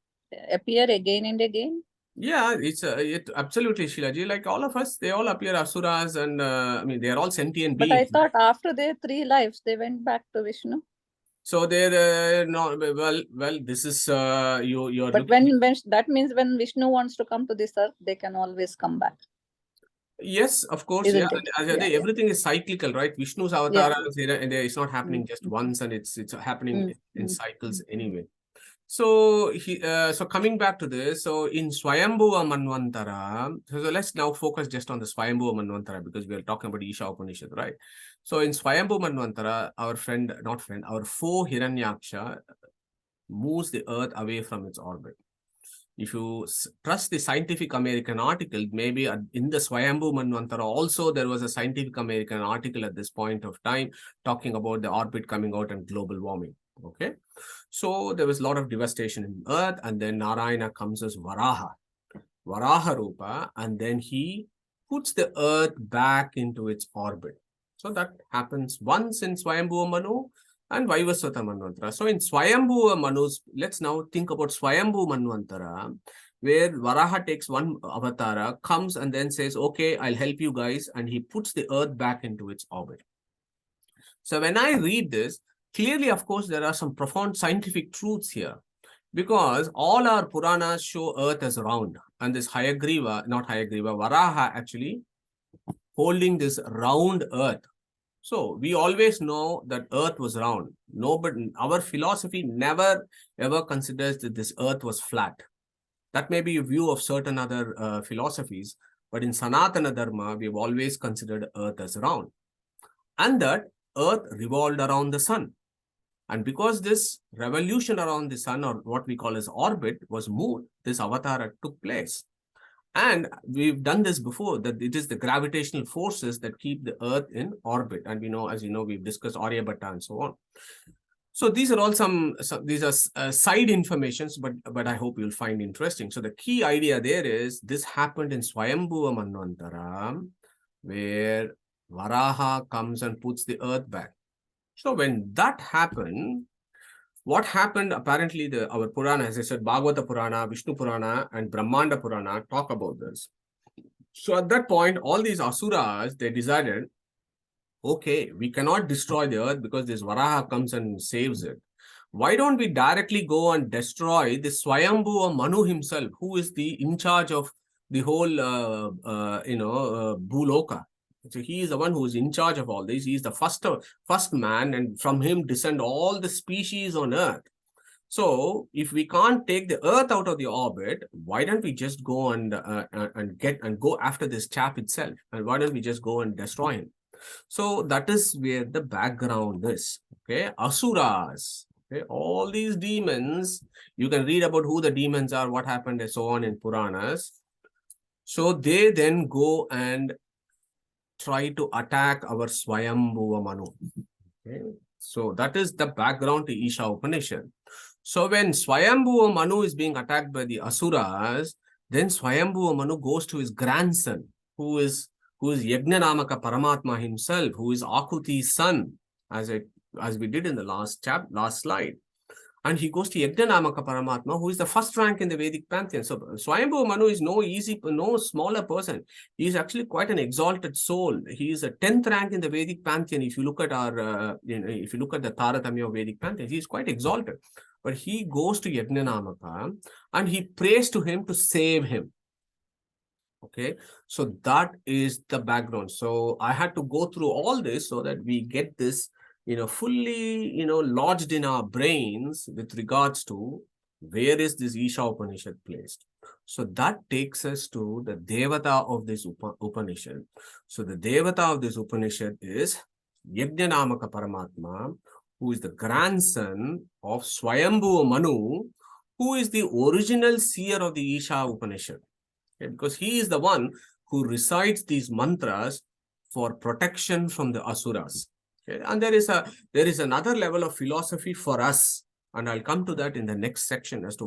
appear again and again? Yeah, it absolutely, Shilaji. Like all of us, they all appear asuras and they are all sentient beings. But I thought after their 3 lives, they went back to Vishnu. So they're no, well, this is you're. But when that means when Vishnu wants to come to this earth, they can always come back. Yes, of course. Isn't Yeah, it? everything is cyclical, right? Vishnu's avatar it's not happening just once, and it's happening in cycles anyway. So so coming back to this, so in Svayambu Manvantara, so let's now focus just on the Svayambu Manvantara because we are talking about Isha Upanishad, right? So in Svayambu Manvantara, our foe Hiranyaksha moves the earth away from its orbit. If you trust the Scientific American article, maybe in the Svayambu Manvantara also there was a Scientific American article at this point of time talking about the orbit coming out and global warming. Okay, so there was a lot of devastation in earth, and then Narayana comes as Varaha Rupa, and then he puts the earth back into its orbit. So that happens once in Svayambhu Manu and Vaivasvata Manvantara. So in Svayambhu Manu, let's now think about Svayambhu Manvantara, where Varaha takes one avatara, comes and then says, okay, I'll help you guys, and he puts the earth back into its orbit. So when I read this, clearly, of course, there are some profound scientific truths here, because all our Puranas show earth as round, and this Varaha actually holding this round earth. So we always know that earth was round. No, but our philosophy never ever considers that this earth was flat. That may be a view of certain other philosophies, but in Sanatana Dharma, we've always considered earth as round, and that earth revolved around the sun. And because this revolution around the sun, or what we call as orbit, was moved, this avatara took place. And we've done this before, that it is the gravitational forces that keep the earth in orbit. And we know, as you know, we've discussed Aryabhatta and so on. So these are all these are side informations, but I hope you'll find interesting. So the key idea there is this happened in Swayambhuva Manvantara, where Varaha comes and puts the earth back. So when that happened, what happened, apparently our Purana, as I said, Bhagavata Purana, Vishnu Purana, and Brahmanda Purana talk about this. So at that point, all these Asuras, they decided, okay, we cannot destroy the earth because this Varaha comes and saves it. Why don't we directly go and destroy the Svayambhu Manu himself, who is in charge of the whole, Bhuloka. So he is the one who is in charge of all this. He is the first man, and from him descend all the species on earth. So if we can't take the earth out of the orbit, why don't we just go and go after this chap itself? And why don't we just go and destroy him? So that is where the background is. Okay, Asuras. Okay, all these demons, you can read about who the demons are, what happened, and so on in Puranas. So they then go and try to attack our Svayambhuva Manu. Okay, so that is the background to Isha Upanishad. So when Svayambhuva Manu is being attacked by the Asuras, then Svayambhuva Manu goes to his grandson, who is who is Yagnanamaka Paramatma himself, who is Akuti's son, as we did in the last slide. And he goes to Yagnanamaka Paramatma, who is the first rank in the Vedic pantheon. So Svayambu Manu is no smaller person. He is actually quite an exalted soul. He is a 10th rank in the Vedic pantheon. If you look at if you look at the Taratamya of Vedic pantheon, he is quite exalted. But he goes to Yagnanamaka and he prays to him to save him. Okay, so that is the background. So I had to go through all this so that we get this, fully, lodged in our brains with regards to where is this Isha Upanishad placed. So that takes us to the Devata of this Upanishad. So the Devata of this Upanishad is Yagnanamaka Paramatma, who is the grandson of Svayambu Manu, who is the original seer of the Isha Upanishad. Okay, because he is the one who recites these mantras for protection from the asuras. Okay, and there is another level of philosophy for us, and I'll come to that in the next section as to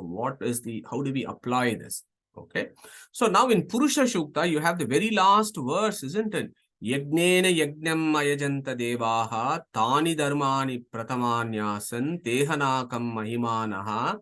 how do we apply this. Okay, so now in Purusha Shukta you have the very last verse, isn't it? Yagnena yagnam ayajanta devaha tani dharmani pratamanyasam tehanakam mahimanaha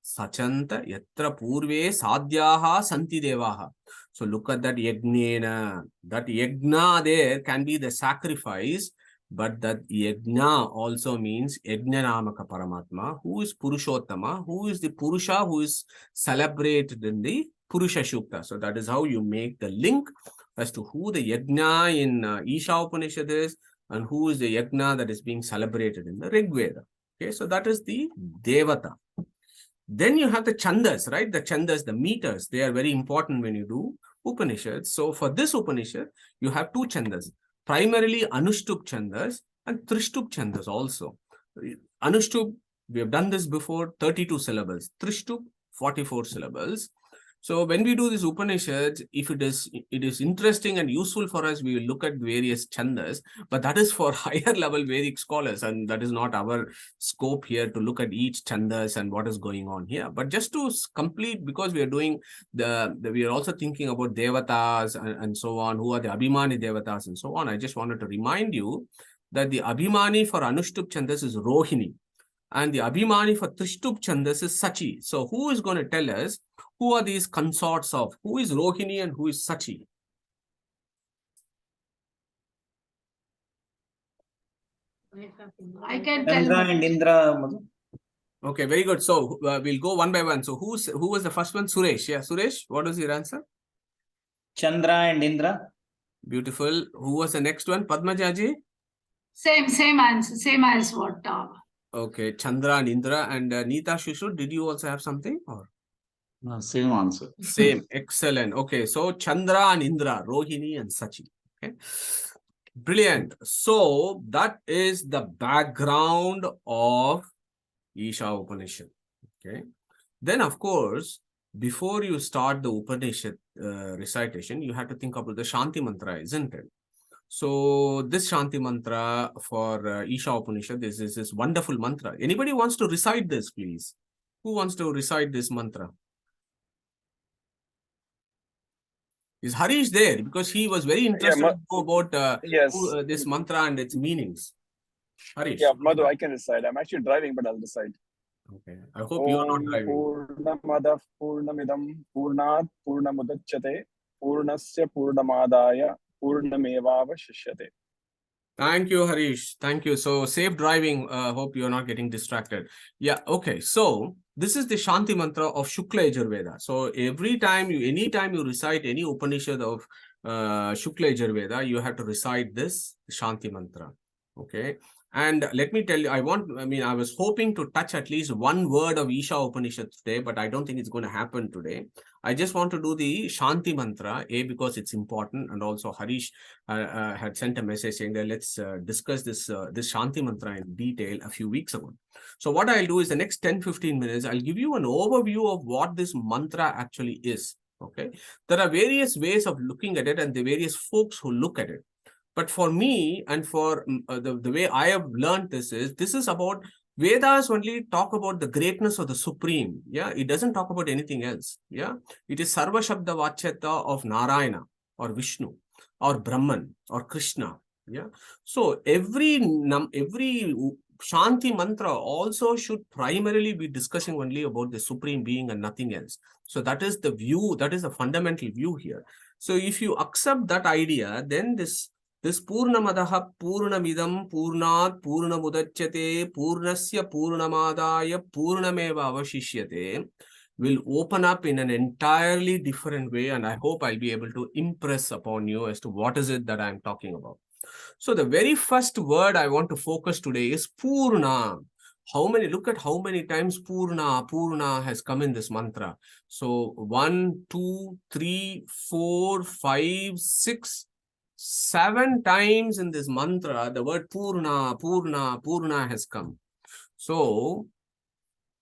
Sachanta yatra purve sadhyaha santi devaha. So look at that yagnena. That yagna there can be the sacrifice, but that yagna also means Yagnanamaka Paramatma, who is Purushottama, who is the Purusha who is celebrated in the Purusha Shukta. So that is how you make the link as to who the yagna in Isha Upanishad is and who is the yagna that is being celebrated in the Rig Veda. Okay, so that is the Devata. Then you have the chandas, right? The chandas, the meters, they are very important when you do Upanishads. So for this Upanishad, you have two chandas, primarily Anushtup chandas and Trishtup chandas also. Anushtup, we have done this before, 32 syllables. Trishtup, 44 syllables. So when we do this Upanishads, if it is interesting and useful for us, we will look at various chandas, but that is for higher level Vedic scholars, and that is not our scope here to look at each chandas and what is going on here. But just to complete, because we are doing we are also thinking about devatas and so on, who are the Abhimani devatas and so on. I just wanted to remind you that the Abhimani for Anushtup chandas is Rohini, and the Abhimani for Trishtup chandas is Sachi. So who is going to tell us who are these consorts of? Who is Rohini and who is Sachi? I can tell. Chandra and Indra, Madhu. Okay, very good. So we'll go one by one. So who was the first one? Suresh. Yeah, Suresh, what was your answer? Chandra and Indra. Beautiful. Who was the next one? Padmajaji? Same answer. Same as what. Okay, Chandra and Indra. And Neeta Shushu, did you also have something? Or No, same answer. same. Excellent. Okay, so Chandra and Indra, Rohini and Sachi. Okay, brilliant. So that is the background of Isha Upanishad. Okay, then of course, before you start the Upanishad recitation, you have to think about the Shanti mantra, isn't it? So this Shanti mantra for Isha Upanishad is this wonderful mantra. Anybody wants to recite this, please? Who wants to recite this mantra? Is Harish there? Because he was very interested to know about this mantra and its meanings. Harish. Yeah, Madhu, I can recite. I'm actually driving, but I'll recite. Okay. I hope you are not driving. Purnamadav Purnamidam Purnat Purnamudachyate Purnasya Purnamadaya Purnamevavashishyate. Thank you, Harish. Thank you. So safe driving. Hope you are not getting distracted. Yeah. Okay. So this is the Shanti mantra of Shukla Yajur. So anytime you recite any Upanishad of Shukla Yajur, you have to recite this Shanti mantra. Okay. And let me tell you, I was hoping to touch at least one word of Isha Upanishad today, but I don't think it's going to happen today. I just want to do the Shanti mantra, because it's important, and also Harish had sent a message saying that let's discuss this Shanti mantra in detail a few weeks ago. So what I'll do is the next 10-15 minutes, I'll give you an overview of what this mantra actually is. Okay, there are various ways of looking at it and the various folks who look at it. But for me and for the way I have learned this is about Vedas only talk about the greatness of the Supreme. Yeah, it doesn't talk about anything else. Yeah, it is Sarva Shabda Vachyata of Narayana or Vishnu. or Brahman or Krishna. Yeah. So every Shanti mantra also should primarily be discussing only about the Supreme Being and nothing else. So that is the view, that is the fundamental view here. So if you accept that idea, then this Purnamadaha Purnamidam Purnat Purnamudachyate Purnasya Purnamadaya Purnameva Avashishyate will open up in an entirely different way, and I hope I'll be able to impress upon you as to what is it that I'm talking about. So the very first word I want to focus today is Purna. Look at how many times Purna has come in this mantra. So 1, 2, 3, 4, 5, 6, 7 times in this mantra, the word Purna has come. So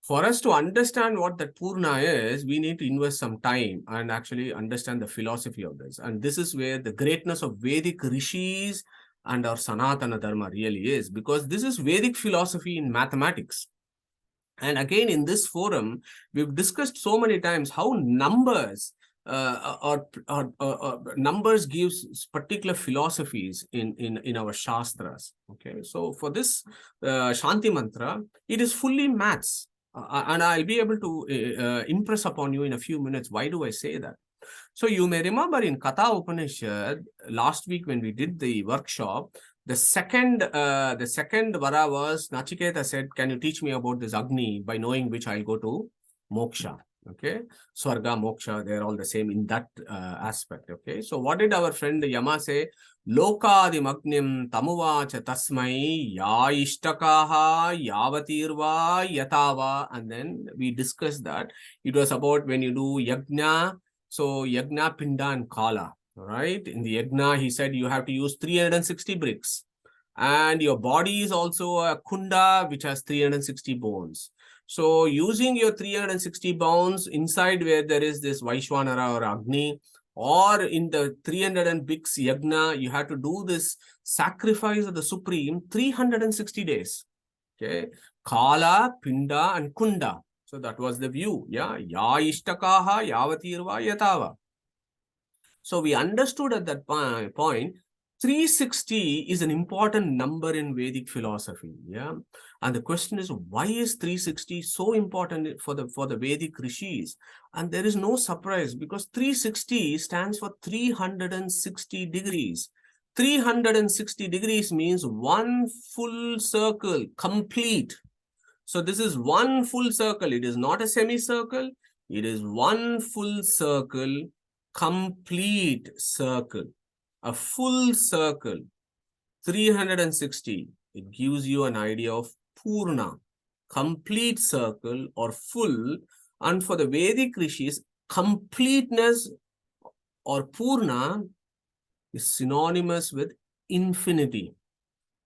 for us to understand what that Purna is, we need to invest some time and actually understand the philosophy of this. And this is where the greatness of Vedic Rishis and our Sanatana Dharma really is, because this is Vedic philosophy in mathematics. And again, in this forum, we've discussed so many times how numbers numbers gives particular philosophies in our Shastras. Okay, so for this Shanti mantra, it is fully maths. And I'll be able to impress upon you in a few minutes. Why do I say that? So you may remember in Katha Upanishad, last week when we did the workshop, the second vara was, Nachiketa said, can you teach me about this Agni, by knowing which I'll go to moksha. Okay, Swarga, moksha, they're all the same in that aspect. Okay, so what did our friend Yama say? Lokadi magnim tamuvacha tasmai ya ishtakaha yavatirva yatava. And then we discussed that it was about when you do yagna. So yagna, pinda and kala. Right? In the yagna, he said you have to use 360 bricks. And your body is also a kunda which has 360 bones. So using your 360 bones inside where there is this Vaishwanara or Agni, or in the 300 bricks yagna, you have to do this sacrifice of the Supreme 360 days. Okay, Kala, Pinda and Kunda. So that was the view. Yeah, Ya Ishtakaha, Yavatirva, Yatava. So we understood at that point, 360 is an important number in Vedic philosophy. Yeah. And the question is, why is 360 so important for the Vedic Rishis? And there is no surprise, because 360 stands for 360 degrees. 360 degrees means one full circle, complete. So this is one full circle. It is not a semicircle. It is one full circle, complete circle. A full circle, 360. It gives you an idea of Purna, complete circle or full. And for the Vedic Rishis, completeness or Purna is synonymous with infinity.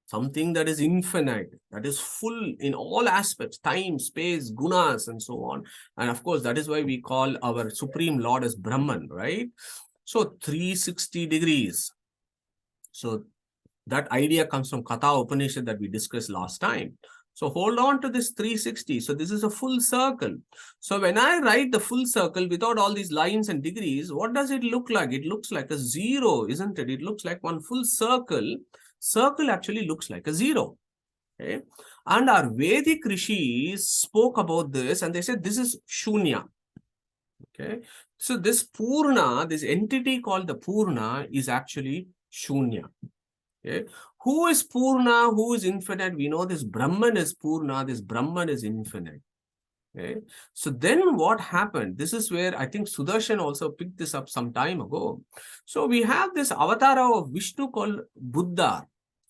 Something that is infinite, that is full in all aspects, time, space, gunas, and so on. And of course, that is why we call our Supreme Lord as Brahman, right? So 360 degrees. So that idea comes from Katha Upanishad that we discussed last time. So hold on to this 360. So this is a full circle. So when I write the full circle without all these lines and degrees, what does it look like? It looks like a zero, isn't it? It looks like one full circle. Circle actually looks like a zero. Okay? And our Vedic Rishis spoke about this and they said this is Shunya. Okay, so this Purna, this entity called the Purna, is actually Shunya. Okay, who is Purna? Who is infinite? We know this Brahman is Purna, this Brahman is infinite. Okay, so then what happened? This is where I think Sudarshan also picked this up some time ago. So we have this avatar of Vishnu called Buddha.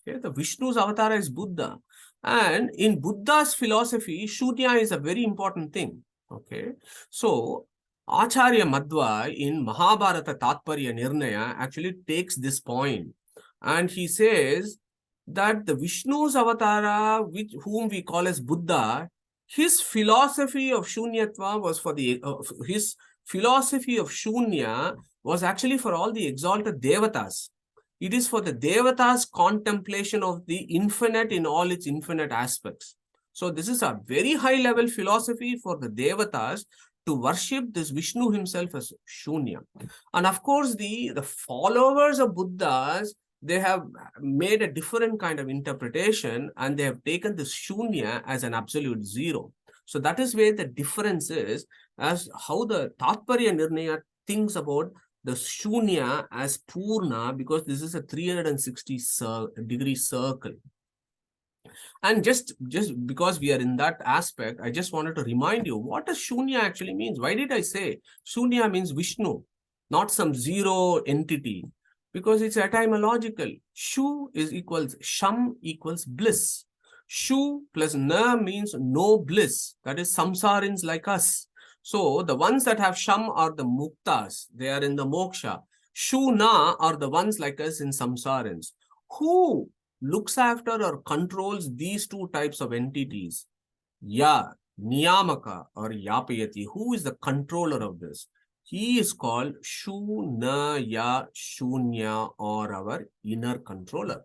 Okay, the Vishnu's avatar is Buddha. And in Buddha's philosophy, Shunya is a very important thing. Okay, so Acharya Madhva in Mahabharata Tatparya Nirnaya actually takes this point. And he says that the Vishnu's avatara, whom we call as Buddha, his philosophy of Shunyatva was for the, his philosophy of Shunya was actually for all the exalted Devatas. It is for the Devatas' contemplation of the infinite in all its infinite aspects. So this is a very high level philosophy for the Devatas to worship this Vishnu himself as Shunya. And of course, the followers of Buddhas, they have made a different kind of interpretation, and they have taken this Shunya as an absolute zero. So that is where the difference is, as how the Tatparya Nirnaya thinks about the Shunya as Purna, because this is a 360-degree circle. And just because we are in that aspect, I just wanted to remind you, what does Shunya actually means? Why did I say Shunya means Vishnu, not some zero entity? Because it's etymological. Shu is equals, Sham equals bliss. Shu plus Na means no bliss. That is samsarins like us. So the ones that have Sham are the muktas. They are in the moksha. Shu Na are the ones like us in samsarins. Who looks after or controls these two types of entities? Ya, Niyamaka or Yapayati. Who is the controller of this? He is called Shunaya Shunya, or our inner controller.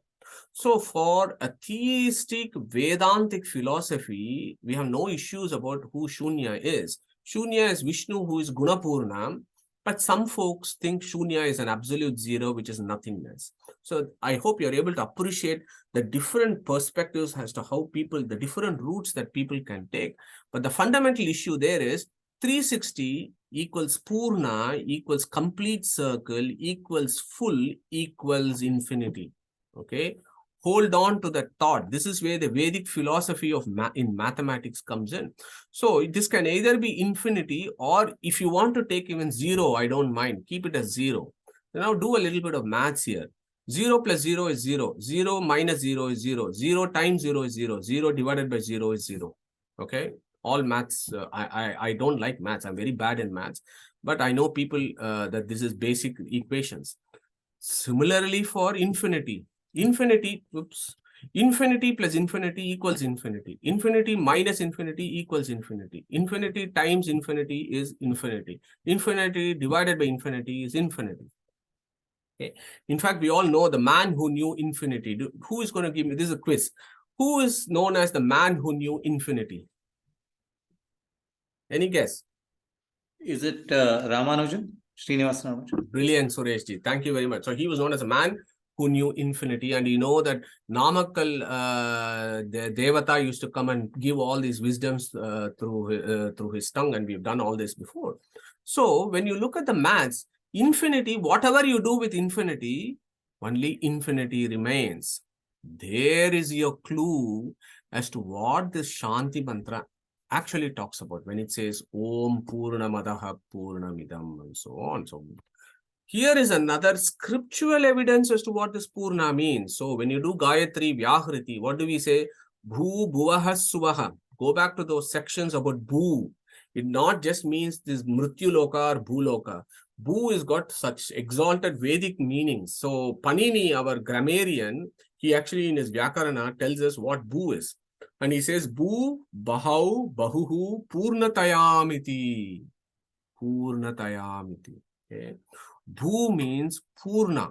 So for a theistic Vedantic philosophy, we have no issues about who Shunya is. Shunya is Vishnu, who is Gunapurna, but some folks think Shunya is an absolute zero, which is nothingness. So I hope you're able to appreciate the different perspectives as to how people, the different routes that people can take. But the fundamental issue there is 360 equals Purna equals complete circle equals full equals infinity. Okay. Hold on to that thought. This is where the Vedic philosophy of in mathematics comes in. So this can either be infinity, or if you want to take even zero, I don't mind. Keep it as zero. Now do a little bit of maths here. 0 plus 0 is 0. 0 minus 0 is 0. 0 times 0 is 0. 0 divided by 0 is 0. Okay. All maths, I don't like maths. I'm very bad in maths. But I know people that this is basic equations. Similarly for infinity. Infinity plus infinity equals infinity. Infinity minus infinity equals infinity. Infinity times infinity is infinity. Infinity divided by infinity is infinity. Okay. In fact, we all know the man who knew infinity. Who is going to give me, this is a quiz. Who is known as the man who knew infinity? Any guess? Is it Ramanujan? Srinivas Ramanujan? Brilliant, Sureshji. Thank you very much. So he was known as a man who knew infinity, and you know that Namakkal, the Devata used to come and give all these wisdoms through his tongue, and we've done all this before. So when you look at the maths, infinity, whatever you do with infinity, only infinity remains. There is your clue as to what this Shanti mantra actually talks about when it says Om Purnamadaha Purnamidam and so on. So here is another scriptural evidence as to what this Purna means. So when you do Gayatri Vyahriti, what do we say? Bhu Bhuvaha Suvaha. Go back to those sections about Bhu. It not just means this Mrityuloka or Bhuloka. Bhu has got such exalted Vedic meanings. So Panini, our grammarian, he actually in his Vyakarana tells us what Bhu is. And he says, Bhu, Bahau, Bahuhu, Purnatayamiti. Purnatayamiti. Okay. Bhu means Purna.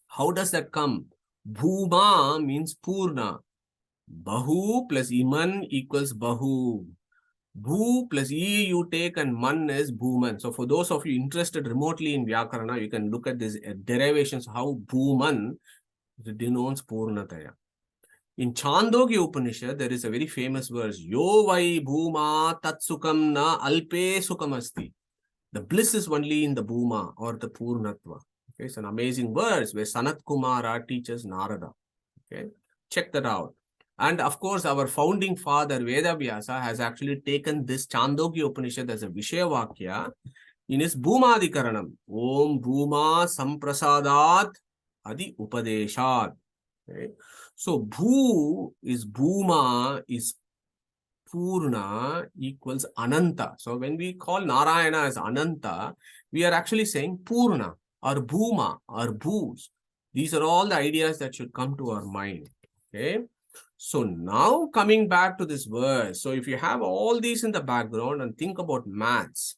How does that come? Bhuma means Purna. Bahu plus Iman equals Bahu. Bhu plus E you take and Man is Bhuman. So for those of you interested remotely in Vyakarana, you can look at these derivations, how Bhuman denotes Purnataya. In Chandogya Upanishad, there is a very famous verse, Yo vai bhuma tatsukam na alpe sukamasti. The bliss is only in the bhuma or the purnatva. Okay, it's an amazing verse where Sanat Kumara teaches Narada. Okay, check that out. And of course, our founding father Vedavyasa has actually taken this Chandogya Upanishad as a Vishayavakya in his Bhumadikaranam. Om Bhuma Samprasadat Adi Upadeshad. Okay. So Bhu is Bhuma is Purna equals Ananta. So when we call Narayana as Ananta, we are actually saying Purna or Bhuma or Bhus. These are all the ideas that should come to our mind. Okay. So now coming back to this verse. So if you have all these in the background and think about maths,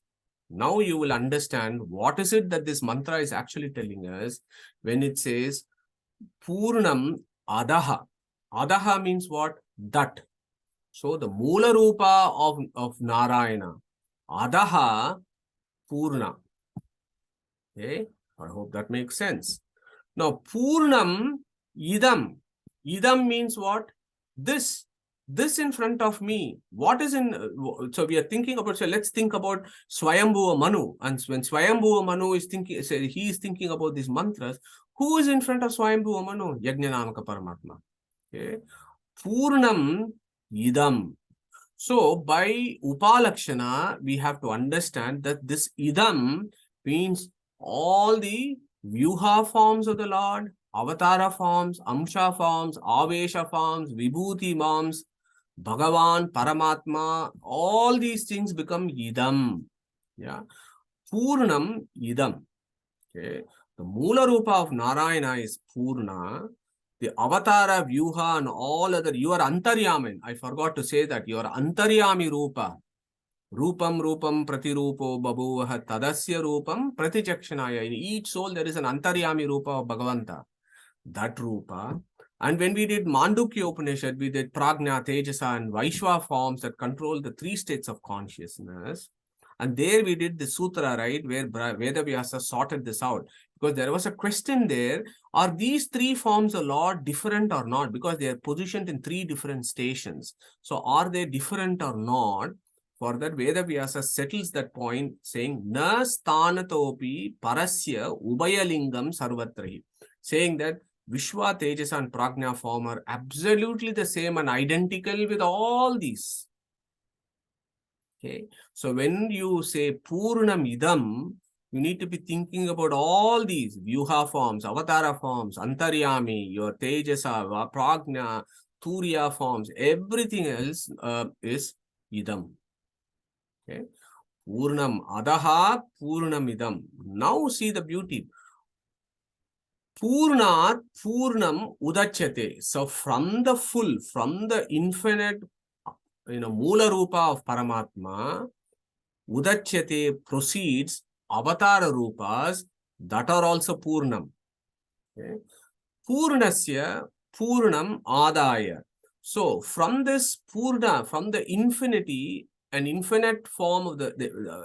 now you will understand what is it that this mantra is actually telling us when it says Purnam Adaha. Adaha means what? That. So the Mula Rupa of Narayana, Adaha Purna. Okay, I hope that makes sense. Now, Purnam Idam. Idam means what? This in front of me. What is in, so we are thinking about, so let's think about Svayambu Manu. And when Svayambu Manu is thinking, he is thinking about these mantras, who is in front of Svayambu Manu? Yajnanamaka Paramatma. Okay. Purnam Idam. So by Upalakshana, we have to understand that this Idam means all the Vyuha forms of the Lord, Avatara forms, Amsha forms, Avesha forms, Vibhuti forms, Bhagavan, Paramatma, all these things become Idam. Yeah. Purnam Idam. Okay. The Mula Rupa of Narayana is Purna. The Avatara, Vyuha, and all other, you are Antaryamin. I forgot to say that. You are Antaryami Rupa. Rupam Rupam Pratirupo Babuvaha Tadasya Rupam Pratichakshanaya. In each soul there is an Antaryami Rupa of Bhagavanta. That Rupa. And when we did Mandukya Upanishad, we did Prajna, Tejasa, and Vaishva forms that control the 3 states of consciousness. And there we did the sutra, right, where Veda Vyasa sorted this out. Because there was a question there, are these 3 forms of Lord different or not? Because they are positioned in 3 different stations. So are they different or not? For that, Veda Vyasa settles that point saying, Na sthanatopi parasya ubayalingam sarvatrahi. Saying that Vishwa, Tejas and Prajna form are absolutely the same and identical with all these. Okay. So when you say Purnam Idam, you need to be thinking about all these Vyuha forms, Avatara forms, Antaryami, your Tejasa, Prajna, Turiya forms, everything else is Idam. Okay. Purnam Adaha, Purnam Idam. Now see the beauty. Purnat Purnam Udachyate. So from the full, from the infinite, Mula Rupa of Paramatma, Udachyate proceeds Avatara Rupas that are also Purnam. Okay. Purnasya Purnam Adaya. So from this Purna, from the infinity, an infinite form of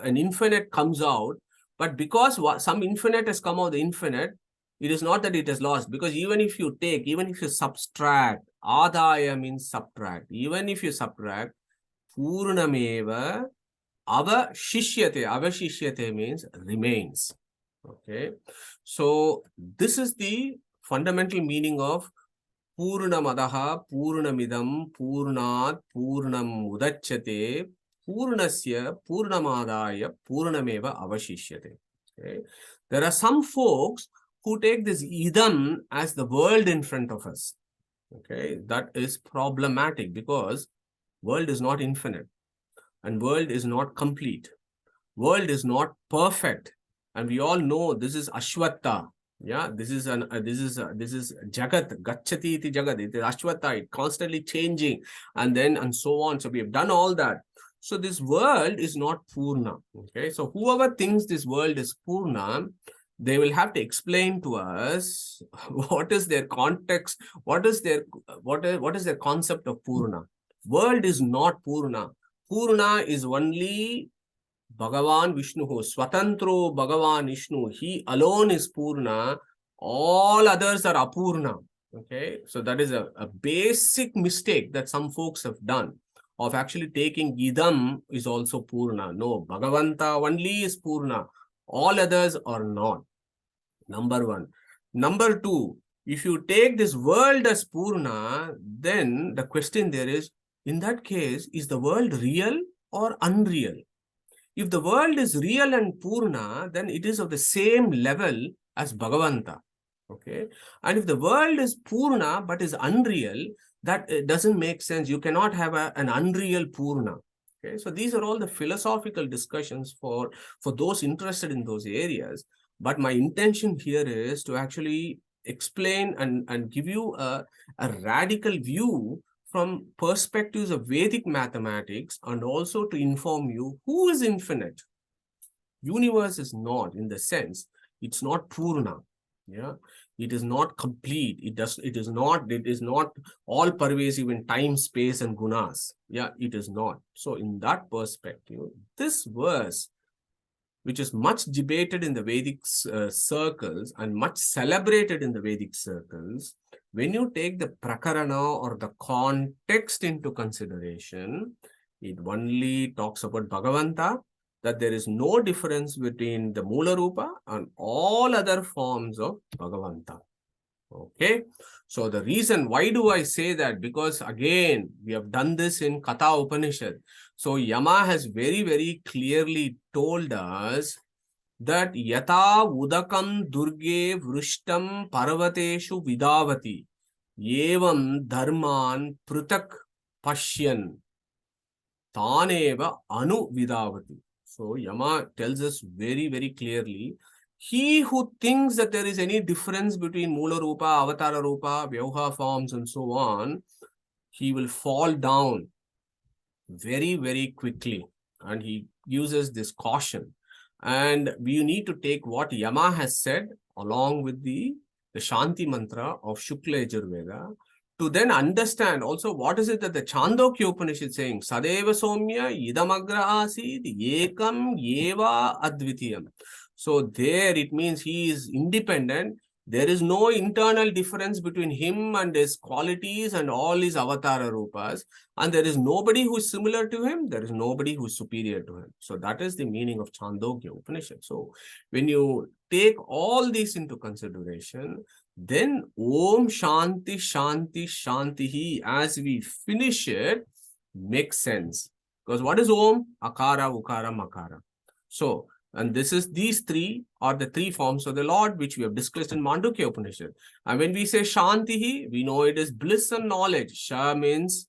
an infinite comes out, but because some infinite has come out of the infinite, it is not that it is lost, because even if you subtract, Adaya means subtract, even if you subtract, Purnameva Avashishyate means remains. Okay. So this is the fundamental meaning of Purnamadaha, Purnamidam, Purnat, Purnam Udachyate, Purnasya, Purnamadaya, Purnameva Avashishyate. Okay. There are some folks who take this Idam as the world in front of us. Okay. That is problematic because world is not infinite and world is not complete. World is not perfect. And we all know this is Ashwata. Yeah, this is Jagat, Gacchati iti Jagat. It is Ashwata, it constantly changing and so on. So we have done all that. So this world is not Purna. Okay, so whoever thinks this world is Purna, they will have to explain to us what is their context, what is their concept of Purna. World is not Purna. Purna is only Bhagavan Vishnu, Swatantro Bhagavan Vishnu, he alone is Purna, all others are Apurna. Okay, so that is a basic mistake that some folks have done of actually taking Idam is also Purna. No, Bhagavanta only is Purna, all others are not. Number 1. Number 2, if you take this world as Purna, then the question there is, in that case, is the world real or unreal? If the world is real and Purna, then it is of the same level as Bhagavanta. Okay. And if the world is Purna but is unreal, that doesn't make sense. You cannot have an unreal Purna. Okay. So these are all the philosophical discussions for those interested in those areas. But my intention here is to actually explain and give you a radical view from perspectives of Vedic mathematics, and also to inform you who is infinite. Universe is not, in the sense, it's not Purna. Yeah, it is not complete. It is not all pervasive in time, space, and gunas. Yeah, it is not. So in that perspective, this verse, which is much debated in the Vedic circles and much celebrated in the Vedic circles, when you take the prakarana or the context into consideration, it only talks about Bhagavanta, that there is no difference between the Mula Rupa and all other forms of Bhagavanta. Okay, so the reason why do I say that? Because again, we have done this in Katha Upanishad. So Yama has very, very clearly told us that Yata Udakam Durge Vrishtam Parvateshu Vidavati Yevam Dharman Prutak Pashyan Taneva Anu Vidavati. So Yama tells us very, very clearly, he who thinks that there is any difference between Mula Rupa, Avatara Rupa, Vyauha forms and so on, he will fall down very, very quickly. And he uses this caution. And we need to take what Yama has said along with the Shanti mantra of Shukla Yajur to then understand also what is it that the Chandogya Upanishad is saying. Sadeva Somya Idamagra Asid Ekam Yeva Advitiyam. So there it means he is independent. There is no internal difference between him and his qualities and all his avatara rupas. And there is nobody who is similar to him. There is nobody who is superior to him. So that is the meaning of Chandogya Upanishad. So when you take all these into consideration, then Om Shanti Shanti Shantihi, as we finish it, makes sense. Because what is Om? Akara, Ukara, Makara. So, and these three are the three forms of the Lord, which we have discussed in Mandukya Upanishad. And when we say Shantihi, we know it is bliss and knowledge. Sha means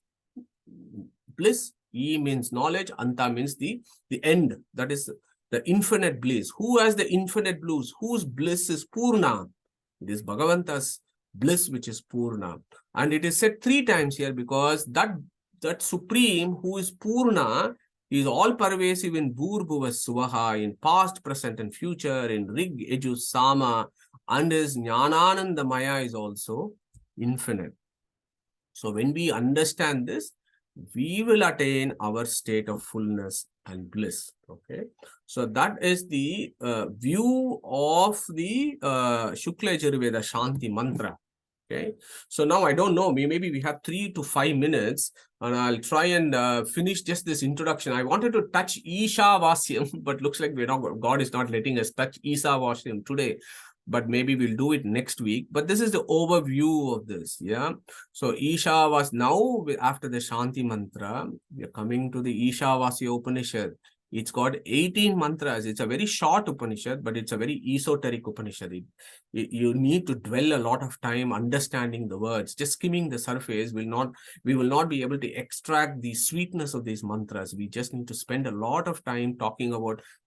bliss, E means knowledge, Anta means the end. That is the infinite bliss. Who has the infinite bliss? Whose bliss is Purna? It is Bhagavanta's bliss, which is Purna. And it is said 3 times here because that supreme who is Purna is all pervasive in Bhurbhuva Suvaha, in past, present, and future, in Rig, Yajur, Sama, and his Jnanananda Maya is also infinite. So when we understand this, we will attain our state of fullness and bliss. Okay, so that is the view of the Shukla Yajur Shanti mantra. Okay, so now I don't know, maybe we have 3 to 5 minutes and I'll try and finish just this introduction. I wanted to touch Ishavasya, but looks like God is not letting us touch Ishavasya today, but maybe we'll do it next week. But this is the overview of this. Yeah. So Ishavasya, now after the Shanti mantra, we are coming to the Ishavasya Upanishad. It's got 18 mantras. It's a very short Upanishad, but it's a very esoteric Upanishad. You need to dwell a lot of time understanding the words. Just skimming the surface we will not be able to extract the sweetness of these mantras. We just need to spend a lot of time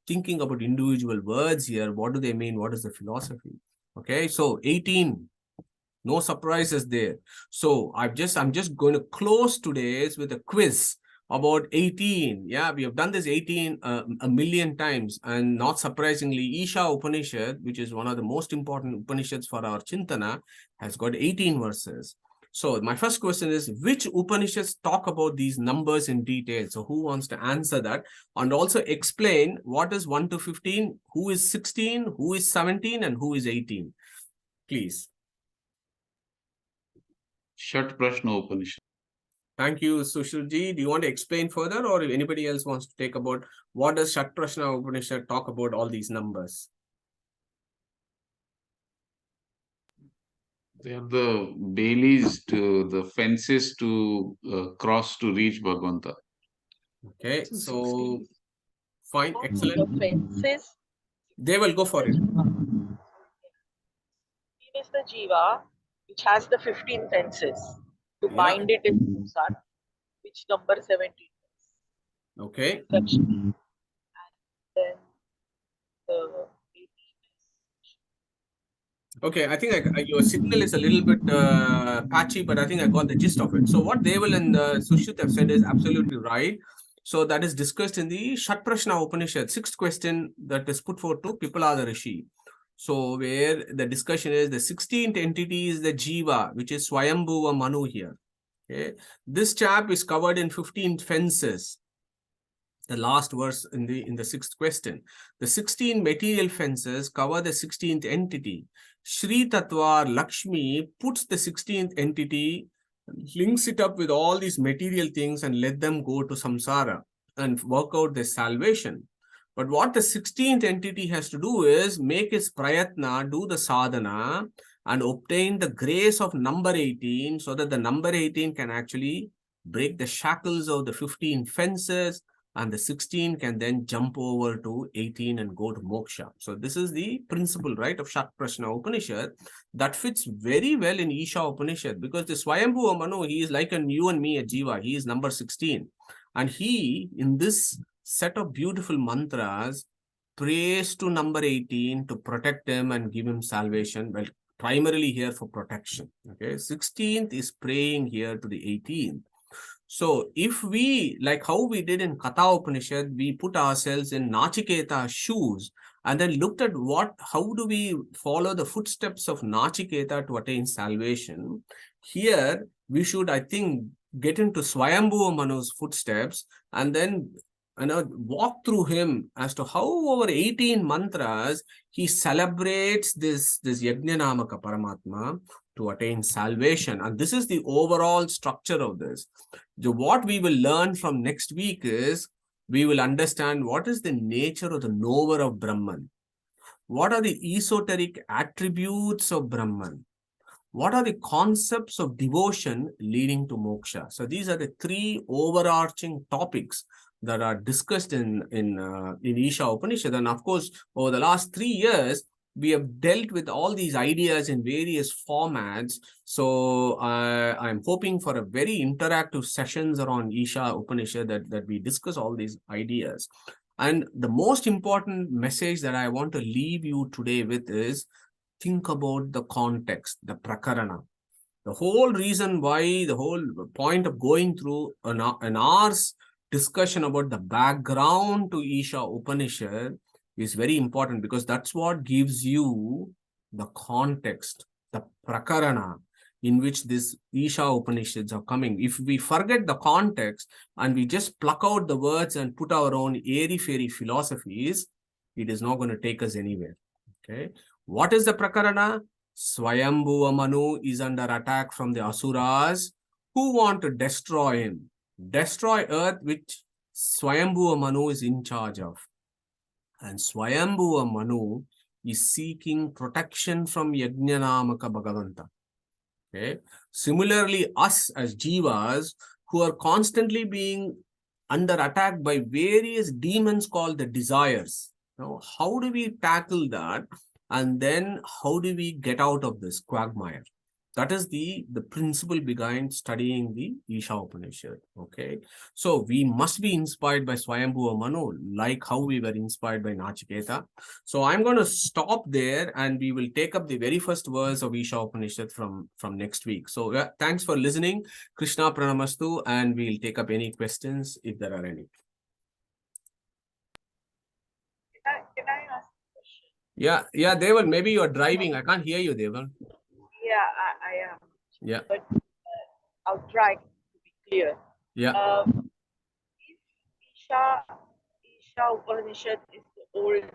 thinking about individual words here. What do they mean? What is the philosophy? Okay, so 18. No surprises there. So I'm just going to close today's with a quiz about 18. Yeah, we have done this 18 a million times. And not surprisingly, Isha Upanishad, which is one of the most important Upanishads for our Chintana, has got 18 verses. So my first question is, which Upanishads talk about these numbers in detail? So who wants to answer that? And also explain what is 1 to 15, who is 16, who is 17, and who is 18? Please. Shat Prashna Upanishad. Thank you, Sushilji. Do you want to explain further, or if anybody else wants to take about what does Shat Prashna Upanishad talk about all these numbers? They are the baileys, the fences to cross to reach Bhagavanta. Okay, so fine, excellent. The fences. They will go for it. Is the Jiva, which has the 15 fences. To bind it in Sat, which number 17 is. Okay. And then the 18 is. Okay, I think your signal is a little bit patchy, but I think I got the gist of it. So what Deval and Sushit have said is absolutely right. So that is discussed in the Shat Prashna Upanishad, 6th question that is put forward to Pipalada Rishi. So where the discussion is the 16th entity is the Jiva, which is Svayambu or Manu here. Okay. This chap is covered in 15 fences. The last verse in the sixth question. The 16 material fences cover the 16th entity. Shri Tattva Lakshmi puts the 16th entity, links it up with all these material things and let them go to samsara and work out their salvation. But what the 16th entity has to do is make its prayatna, do the sadhana and obtain the grace of number 18 so that the number 18 can actually break the shackles of the 15 fences, and the 16 can then jump over to 18 and go to moksha. So this is the principle, right, of Shakprashna Upanishad that fits very well in Isha Upanishad, because the Svayambhu Manu, he is like you and me, a Jiva. He is number 16. And he, in this set of beautiful mantras, prays to number 18 to protect him and give him salvation. Well, primarily here for protection. Okay, 16th is praying here to the 18th. So if we, like how we did in Katha Upanishad, we put ourselves in Nachiketa's shoes and then looked at how do we follow the footsteps of Nachiketa to attain salvation. Here, we should, I think, get into Svayambhu Manu's footsteps and then walk through him as to how over 18 mantras he celebrates this Yagna Namaka Paramatma to attain salvation. And this is the overall structure of this. What we will learn from next week is we will understand what is the nature of the knower of Brahman. What are the esoteric attributes of Brahman? What are the concepts of devotion leading to moksha? So these are the three overarching topics that are discussed in Isha Upanishad. And of course, over the last 3 years, we have dealt with all these ideas in various formats. So I'm hoping for a very interactive sessions around Isha Upanishad that we discuss all these ideas. And the most important message that I want to leave you today with is think about the context, the prakarana. The whole reason why, the whole point of going through an hour's discussion about the background to Isha Upanishad is very important, because that's what gives you the context, the prakarana in which this Isha Upanishads are coming. If we forget the context and we just pluck out the words and put our own airy-fairy philosophies, it is not going to take us anywhere. Okay. What is the prakarana? Svayambhu Manu is under attack from the Asuras who want to destroy him. Destroy earth, which Svayambhu Manu is in charge of. And Svayambhu Manu is seeking protection from Yajnanamaka Bhagavanta. Okay. Similarly, us as Jivas who are constantly being under attack by various demons called the desires. Now, how do we tackle that? And then how do we get out of this quagmire? That is the principle behind studying the Isha Upanishad. Okay. So we must be inspired by Svayambhu Manu, like how we were inspired by Nachiketa. So I'm going to stop there and we will take up the very first verse of Isha Upanishad from next week. So yeah, thanks for listening. Krishna Pranamastu, and we'll take up any questions if there are any. Can I ask a question? Yeah, Deval, maybe you are driving. I can't hear you, Deval. Yeah, I am. Yeah. But I'll try to be clear. Yeah. If Isha Upanishad is the oldest,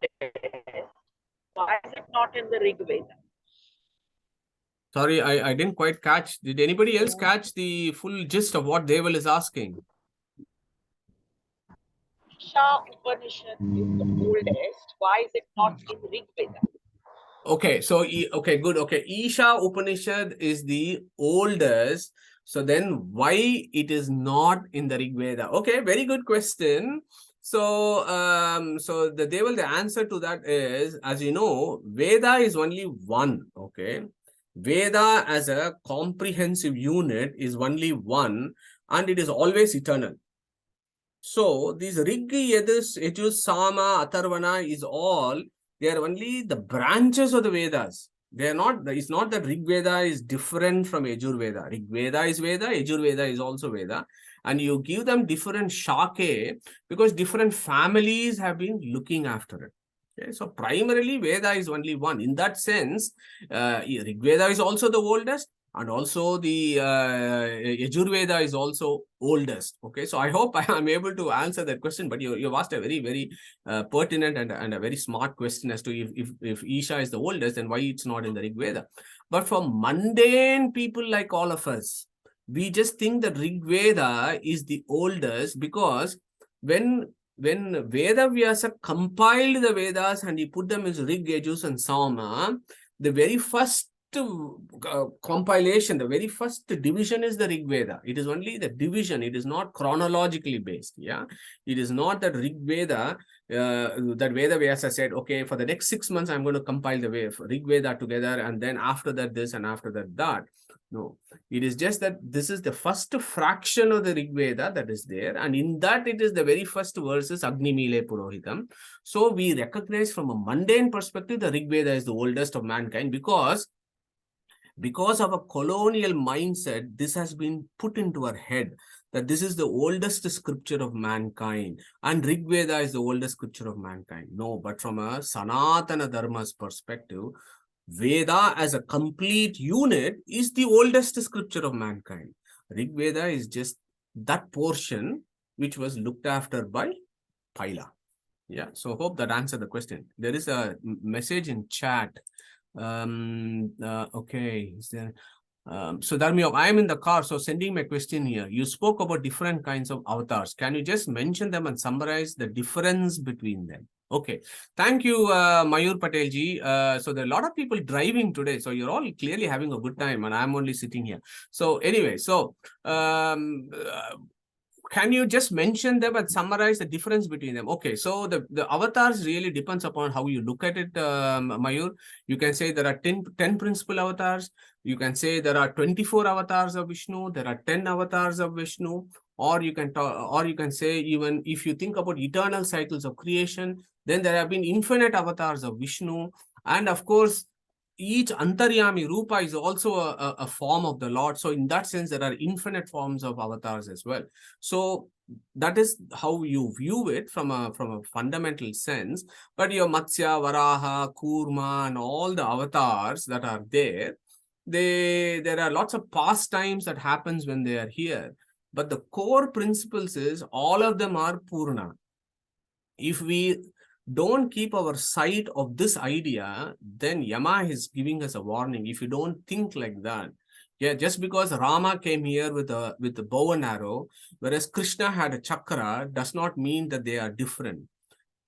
why is it not in the Rig Veda? Sorry, I didn't quite catch. Did anybody else catch the full gist of what Deval is asking? Isha Upanishad is the oldest. Why is it not in Rig Veda? Okay, so okay, good. Okay, Isha Upanishad is the oldest. So then why it is not in the Rig Veda? Okay, very good question. So the answer to that is, as you know, Veda is only one. Okay, Veda as a comprehensive unit is only one, and it is always eternal. So these Rig, Yajur, Sama, Atharvana is all, they are only the branches of the Vedas. They are not, it's not that Rig Veda is different from Yajur Veda. Rig Veda is Veda, Yajur Veda is also Veda. And you give them different shake because different families have been looking after it. Okay, so primarily Veda is only one. In that sense, Rig Veda is also the oldest, and also the Yajur Veda is also oldest. Okay, so I hope I am able to answer that question. But you've asked a very, very pertinent and a very smart question as to if Isha is the oldest, then why it's not in the Rig Veda. But for mundane people like all of us, we just think that Rig Veda is the oldest because when Veda Vyasa compiled the Vedas and he put them as Rig, Yajus and Sama, the very first compilation, the very first division is the Rig Veda. It is only the division. It is not chronologically based. Yeah, it is not that Rig Veda, that Veda Vyasa said, okay, for the next 6 months, I'm going to compile the Rig Veda together, and then after that this, and after that that. No, it is just that this is the first fraction of the Rig Veda that is there, and in that it is the very first verses Agni Mile Purohitam. So we recognize from a mundane perspective the Rig Veda is the oldest of mankind because of a colonial mindset, this has been put into our head that this is the oldest scripture of mankind and Rig Veda is the oldest scripture of mankind. No, but from a Sanatana Dharma's perspective, Veda as a complete unit is the oldest scripture of mankind. Rig Veda is just that portion which was looked after by Paila. Yeah, so hope that answered the question. There is a message in chat. Okay, is there? So Dharmyo, I am in the car, so sending my question here. You spoke about different kinds of avatars. Can you just mention them and summarize the difference between them? Okay, thank you, Mayur Patelji. So there are a lot of people driving today, so you're all clearly having a good time, and I'm only sitting here. So anyway, so can you just mention them and summarize the difference between them? Okay, so the avatars really depends upon how you look at it, Mayur. You can say there are 10 principal avatars. You can say there are 24 avatars of Vishnu. There are 10 avatars of Vishnu. Or you can talk, or you can say, even if you think about eternal cycles of creation, then there have been infinite avatars of Vishnu. And of course, each Antaryami Rupa is also a form of the Lord. So in that sense, there are infinite forms of avatars as well. So that is how you view it from a fundamental sense. But your Matsya, Varaha, Kurma, and all the avatars that are there, there are lots of pastimes that happens when they are here. But the core principles is all of them are Purna. If we don't keep our sight of this idea, then Yama is giving us a warning. If you don't think like that, yeah, just because Rama came here with the bow and arrow, whereas Krishna had a chakra, does not mean that they are different.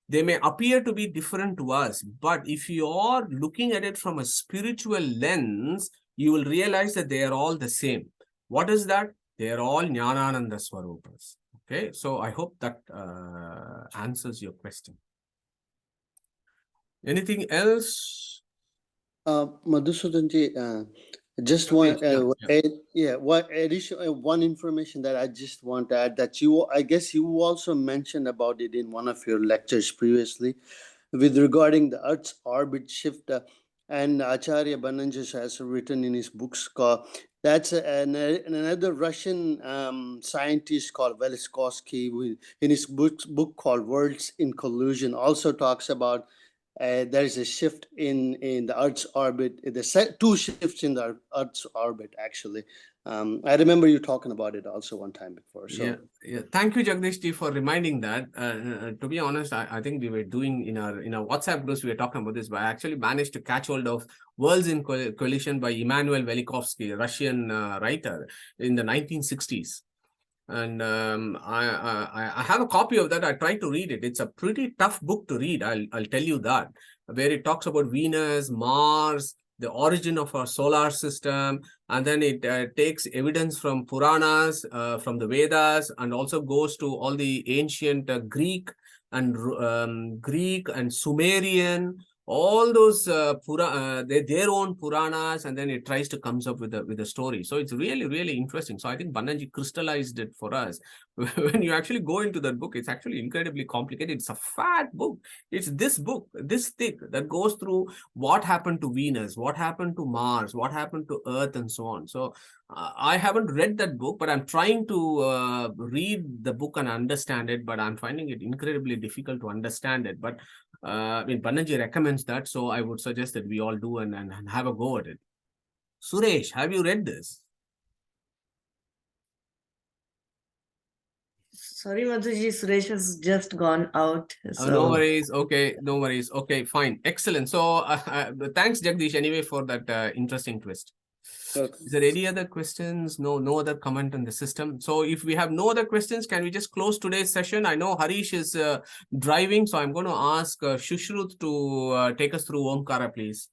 They may appear to be different to us, but if you are looking at it from a spiritual lens, you will realize that they are all the same. What is that? They are all Jnanananda Swarupas. Okay, so I hope that answers your question. Anything else? Madhusudanji, just one, one additional one information that I just want to add that I guess you also mentioned about it in one of your lectures previously, with regarding the Earth's orbit shift, and Acharya Bananjas has written in his books called. That's another Russian scientist called Velikovsky, in his book called Worlds in Collusion, also talks about there is a shift in the Earth's orbit. There's two shifts in the Earth's orbit, actually. I remember you talking about it also one time before. So yeah. Thank you, Jagdish, for reminding that. To be honest, I think we were doing in our WhatsApp groups, we were talking about this, but I actually managed to catch hold of Worlds in Collision by Immanuel Velikovsky, a Russian writer in the 1960s. And I have a copy of that. I tried to read it. It's a pretty tough book to read. I'll tell you that, where it talks about Venus, Mars, the origin of our solar system, and then it takes evidence from Puranas, from the Vedas, and also goes to all the ancient Greek and Sumerian. All those their own Puranas, and then it tries to comes up with a story. So it's really, really interesting. So I think Bananji crystallized it for us. When you actually go into that book, it's actually incredibly complicated. It's a fat book. It's this book, this thick, that goes through what happened to Venus, what happened to Mars, what happened to Earth, and so on. So I haven't read that book, but I'm trying to read the book and understand it, but I'm finding it incredibly difficult to understand it. But I mean, Bannaji recommends that, so I would suggest that we all do and have a go at it. Suresh, have you read this? Sorry, Madhuji, Suresh has just gone out. So No worries. Okay, no worries. Okay, fine. Excellent. So, thanks, Jagdish, anyway, for that interesting twist. Okay. Is there any other questions? No other comment on the system. So if we have no other questions, can we just close today's session? I know Harish is driving, so I'm going to ask Shushruth to take us through Omkara, please.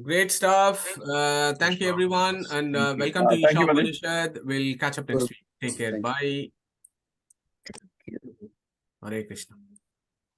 Great stuff. Thank you, everyone, and welcome to Thank Isha you, Madhu. Upanishad. We'll catch up next week. Take care. Thank you. Bye. Hare Krishna.